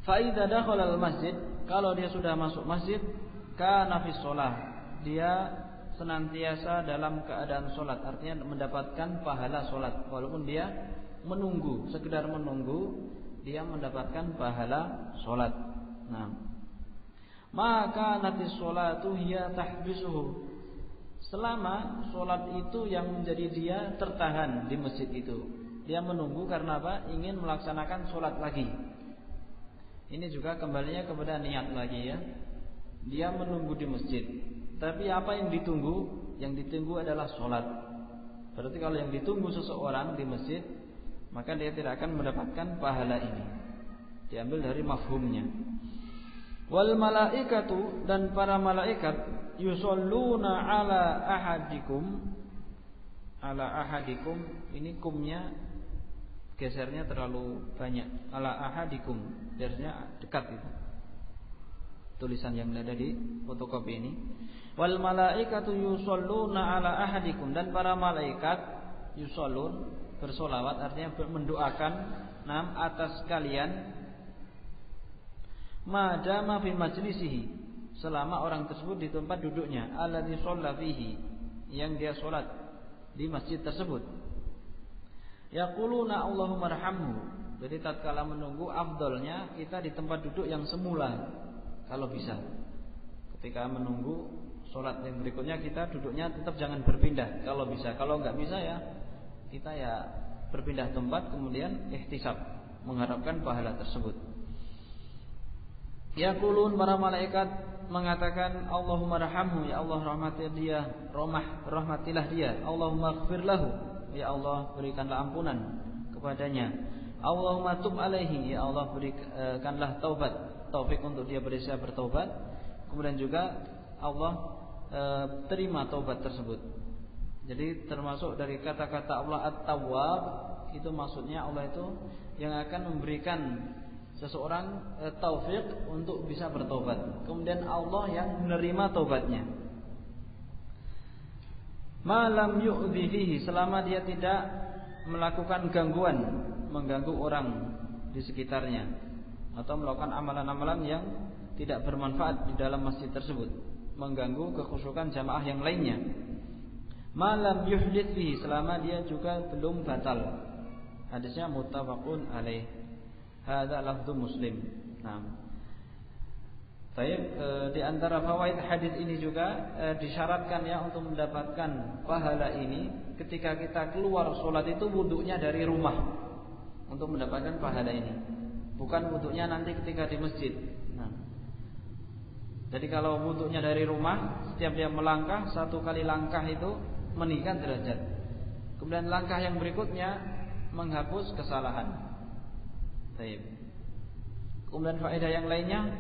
A: Fa idza dakhalal masjid, kalau dia sudah masuk masjid, kana fi shalah, dia senantiasa dalam keadaan sholat, artinya mendapatkan pahala sholat. Walaupun dia menunggu, sekedar menunggu, dia mendapatkan pahala sholat. Maka nanti sholatu hiya tahbisuhu, selama sholat itu yang menjadi dia tertahan di masjid itu. Dia menunggu karena apa? Ingin melaksanakan sholat lagi. Ini juga kembalinya kepada niat lagi ya. Dia menunggu di masjid, tapi apa yang ditunggu? Yang ditunggu adalah sholat. Berarti kalau yang ditunggu seseorang di masjid, maka dia tidak akan mendapatkan pahala ini. Diambil dari mafhumnya. Wal malaikatu, dan para malaikat, yusalluna ala ahadikum. Ala ahadikum, ini kumnya gesernya terlalu banyak. Ala ahadikum, gesernya dekat itu. Tulisan yang ada di fotokopi ini. Wal malaikatu yusalluna ala ahadikum, dan para malaikat yusallun, bersolawat, artinya mendoakan atas kalian, madama fi majlisihi, selama orang tersebut di tempat duduknya, alladzi shalla fihi, yang dia sholat di masjid tersebut. Yaquluna Allahumma arhamhu, jadi tatkala menunggu afdalnya kita di tempat duduk yang semula kalau bisa. Ketika menunggu sholat yang berikutnya kita duduknya tetap jangan berpindah kalau bisa. Kalau enggak bisa ya kita ya berpindah tempat, kemudian ihtisab, mengharapkan pahala tersebut. Yaqulun, para malaikat mengatakan, Allahumma rahamhu, ya Allah rahmatilah dia, rahmatilah dia. Allahumma ighfir lahu, ya Allah berikanlah ampunan kepadanya. Allahumma tub alaihi, ya Allah berikanlah taubat, taufik untuk dia berusaha bertaubat. Kemudian juga Allah terima taubat tersebut. Jadi termasuk dari kata-kata Allah At-Tawwab, itu maksudnya Allah itu yang akan memberikan seseorang taufik untuk bisa bertobat. Kemudian Allah yang menerima taubatnya. Malam yu'dhi fihi, selama dia tidak melakukan gangguan, mengganggu orang di sekitarnya, atau melakukan amalan-amalan yang tidak bermanfaat di dalam masjid tersebut, mengganggu kekhusyukan jamaah yang lainnya. Malam yuhdits fihi, selama dia juga belum batal. Hadisnya muttafaqun alaih. Hadza lafdhu Muslim. Baik, di antara fawaid hadis ini juga disyaratkan ya untuk mendapatkan pahala ini, ketika kita keluar sholat itu wudhunya dari rumah untuk mendapatkan pahala ini. bukan wudhunya nanti ketika di masjid. Nah, jadi kalau wudhunya dari rumah, setiap dia melangkah, satu kali langkah itu meninggikan derajat. Kemudian langkah yang berikutnya menghapus kesalahan. Baik. Kemudian faedah yang lainnya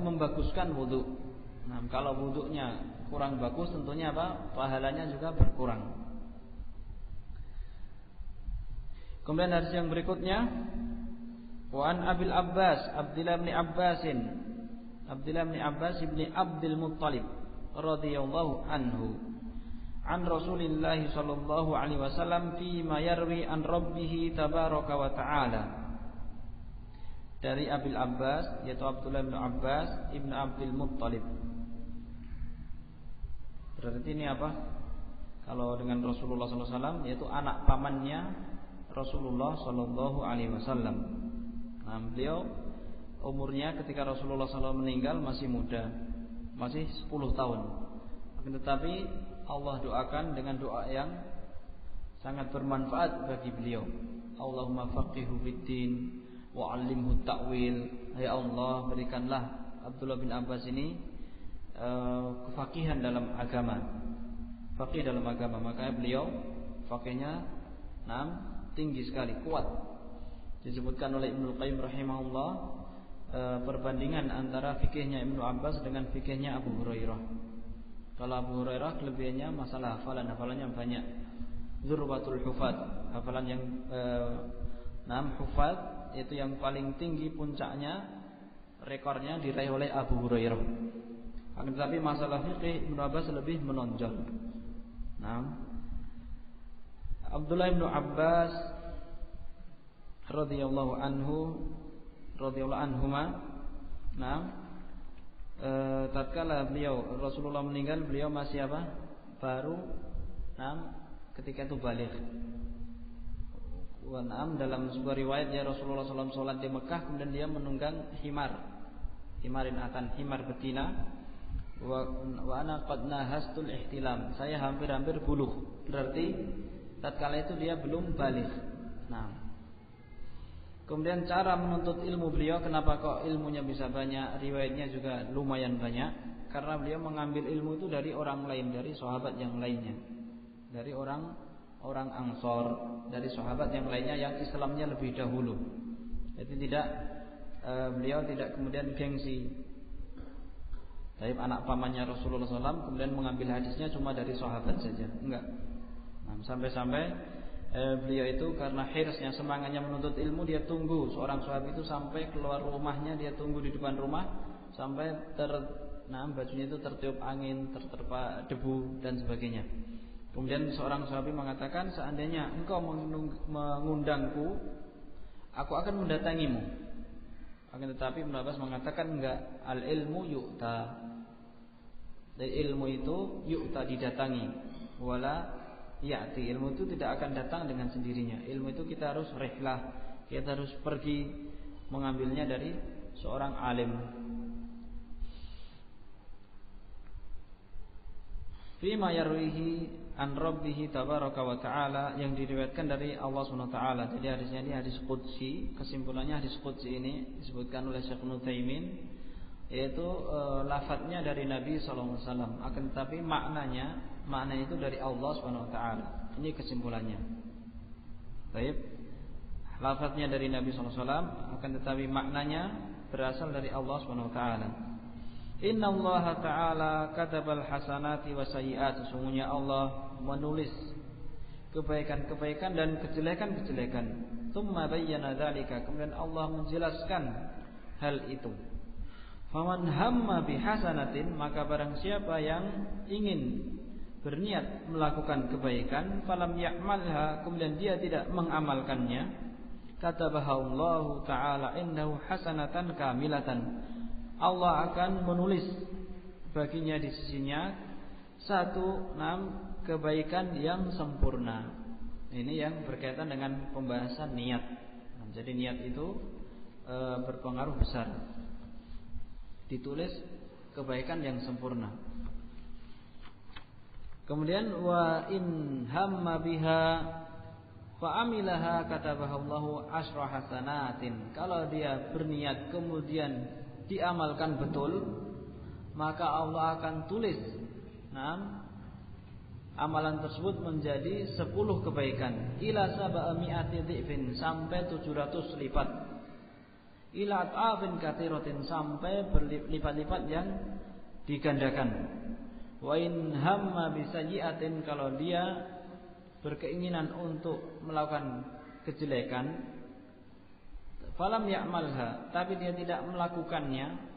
A: membaguskan wudhu. Nah, kalau wudhunya kurang bagus, tentunya apa? Pahalanya juga berkurang. Kemudian hadis yang berikutnya, wa an Abil Abbas Abdullah bin Abbas bin Abdul Muttalib radhiyallahu anhu an Rasulillah sallallahu alaihi wasallam fi ma yarwi an rabbih tabaraka wa taala. Dari Abil Abbas, yaitu Abdullah bin Abbas ibn Abdul Muttalib. Berarti ini apa? Kalau dengan Rasulullah sallallahu alaihi wasallam, yaitu anak pamannya Rasulullah sallallahu alaihi wasallam. Nah, beliau umurnya ketika Rasulullah SAW meninggal masih muda, masih 10 tahun. Tetapi Allah doakan dengan doa yang sangat bermanfaat bagi beliau. Allahumma faqihu fiddin wa 'allimhu ta'wil. Ya Allah, berikanlah Abdullah bin Abbas ini kefaqihan dalam agama. Faqih dalam agama, makanya beliau faqihnya tinggi sekali, kuat. Disebutkan oleh Ibnu Qayyim rahimahullah perbandingan antara fikihnya Ibnu Abbas dengan fikihnya Abu Hurairah. Kalau Abu Hurairah kelebihannya masalah hafalannya banyak. Zurwatul hufad, hafalan yang hufad itu yang paling tinggi puncaknya, rekornya diraih oleh Abu Hurairah. Akan tetapi masalah fikih Ibnu Abbas lebih menonjol. Abdullah bin Abbas radhiyallahu anhuma. Tatkala beliau Rasulullah meninggal, beliau masih apa? Baru ketika itu baligh. Dalam sebuah riwayat ya Rasulullah SAW sholat di Mekah, kemudian dia menunggang himarin atan, himar betina. Wa ana qad nahastul ihtilam. Saya hampir-hampir buluh. Berarti tatkala itu dia belum baligh. Kemudian cara menuntut ilmu beliau, kenapa kok ilmunya bisa banyak, riwayatnya juga lumayan banyak? Karena beliau mengambil ilmu itu dari orang lain, dari sahabat yang lainnya, dari orang Ansor, dari sahabat yang lainnya yang Islamnya lebih dahulu. Jadi beliau tidak kemudian gengsi. Tapi anak pamannya Rasulullah SAW kemudian mengambil hadisnya cuma dari sahabat saja, enggak. Sampai-sampai beliau itu karena hirsnya, semangatnya menuntut ilmu, dia tunggu seorang sahabat itu sampai keluar rumahnya, dia tunggu di depan rumah sampai bajunya itu tertiup angin, terterpa debu dan sebagainya. Kemudian seorang sahabat mengatakan, seandainya engkau mengundangku, aku akan mendatangimu. Akan tetapi Ibnu Abbas mengatakan enggak, al ilmu yu'ta. Dari ilmu itu yu'ta, didatangi, wala ya'ti. Ilmu itu tidak akan datang dengan sendirinya. Ilmu itu kita harus rihlah, kita harus pergi mengambilnya dari seorang alim. Fima yarwihi an rabbihi tabaraka wa ta'ala, yang diriwayatkan dari Allah Subhanahu wa taala. Jadi hadisnya ini hadis qudsi. Kesimpulannya hadis qudsi ini disebutkan oleh Syekh Nutaimin, yaitu lafadznya dari Nabi sallallahu alaihi wasallam, akan tetapi makna itu dari Allah Subhanahu wa taala. Ini kesimpulannya. Baik. Lafadznya dari Nabi sallallahu alaihi wasallam, akan tetapi maknanya berasal dari Allah Subhanahu wa taala. Inna Allah Ta'ala katabal hasanati wa sayyi'at. Sesungguhnya Allah menulis kebaikan-kebaikan dan kejelekan-kejelekan. Tsumma bayyana dzalika, kemudian Allah menjelaskan hal itu. Faman hamma bihasanatin, maka barang siapa yang ingin berniat melakukan kebaikan, falam ya'malha, kemudian dia tidak mengamalkannya, katabaha Allah Ta'ala innahu hasanatan kamilatan. Allah akan menulis baginya di sisinya satu kebaikan yang sempurna. Ini yang berkaitan dengan pembahasan niat. Jadi niat itu berpengaruh besar. Ditulis kebaikan yang sempurna. Kemudian wa in hamma biha fa amilaha katabahallahu asyra hasanatin. Kalau dia berniat kemudian diamalkan betul, maka Allah akan tulis amalan tersebut menjadi 10 kebaikan, ila sab'ami'ati dhifin, sampai 700 lipat, ila at'afin katsiratin, sampai berlipat-lipat yang digandakan. Wa in hamma bisayyi'atin, kalau dia berkeinginan untuk melakukan kejelekan, falam ya'malha, tapi dia tidak melakukannya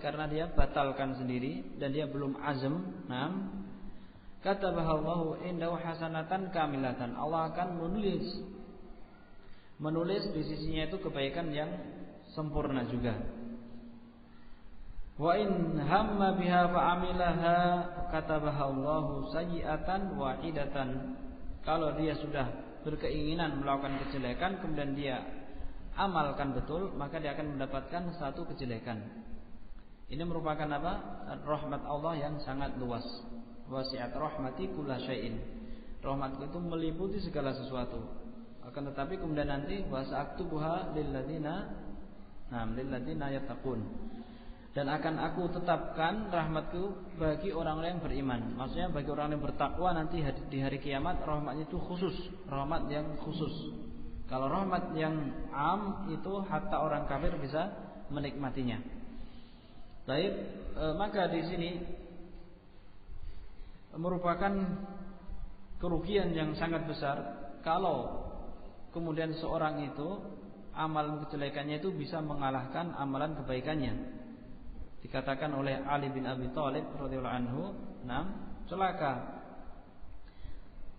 A: karena dia batalkan sendiri dan dia belum azam, katabahallahu indahu hasanatan kamilatan, Allah akan menulis di sisinya itu kebaikan yang sempurna juga. Wa in hamma biha fa'amilaha katabahallahu sayyi'atan wahidatan. Kalau dia sudah berkeinginan melakukan kejelekan kemudian dia amalkan betul, maka dia akan mendapatkan satu kejelekan. Ini merupakan apa? Rahmat Allah yang sangat luas. Wasi'at rahmati kulla syai'in. Rahmatku itu meliputi segala sesuatu. Akan tetapi kemudian nanti wasa'aktubuha lilladzina yattaqun. Dan akan aku tetapkan rahmatku bagi orang-orang yang beriman. Maksudnya bagi orang yang bertakwa nanti di hari kiamat rahmatnya itu khusus, rahmat yang khusus. Kalau rahmat yang am itu hatta orang kafir bisa menikmatinya. Baik, maka di sini merupakan kerugian yang sangat besar kalau kemudian seorang itu amalan kejelekannya itu bisa mengalahkan amalan kebaikannya. Dikatakan oleh Ali bin Abi Thalib radhiyallahu anhu, celaka.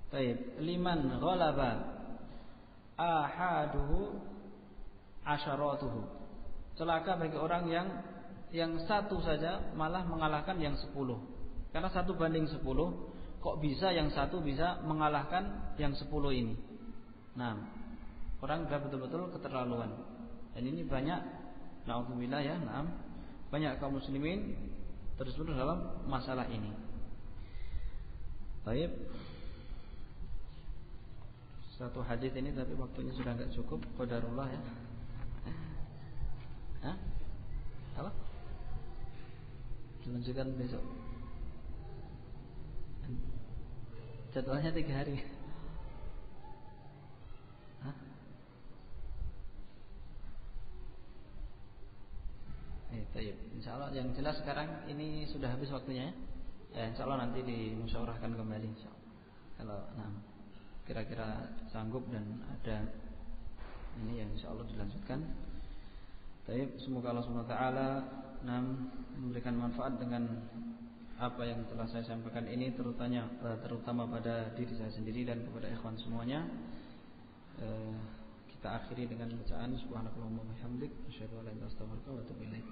A: Baik, liman ghalaba ahaduhu asyaratuhu. Celaka bagi orang yang satu saja malah mengalahkan yang 10. Karena 1 banding 10, kok bisa yang satu bisa mengalahkan yang 10 ini. Orang sudah betul-betul keterlaluan. Dan ini banyak, naudzubillah ya, banyak kaum muslimin terus-menerus dalam masalah ini. Baik. Satu hadis ini tapi waktunya sudah enggak cukup, qadarullah ya. Apa? Dilanjutkan besok. Jadwalnya 3 hari. Baik. Insyaallah yang jelas sekarang ini sudah habis waktunya ya. Insyaallah nanti dimusyawarahkan kembali insyaallah. Kalau kira-kira sanggup dan ada ini yang insyaallah dilanjutkan. Baik, semoga Allah Subhanahu wa taala memberikan manfaat dengan apa yang telah saya sampaikan ini, terutama pada diri saya sendiri dan kepada ikhwan semuanya. Kita akhiri dengan bacaan subhanakallahumma wa bihamdik asyhadu an la ilaha illa anta astaghfiruka wa atubu ilaik.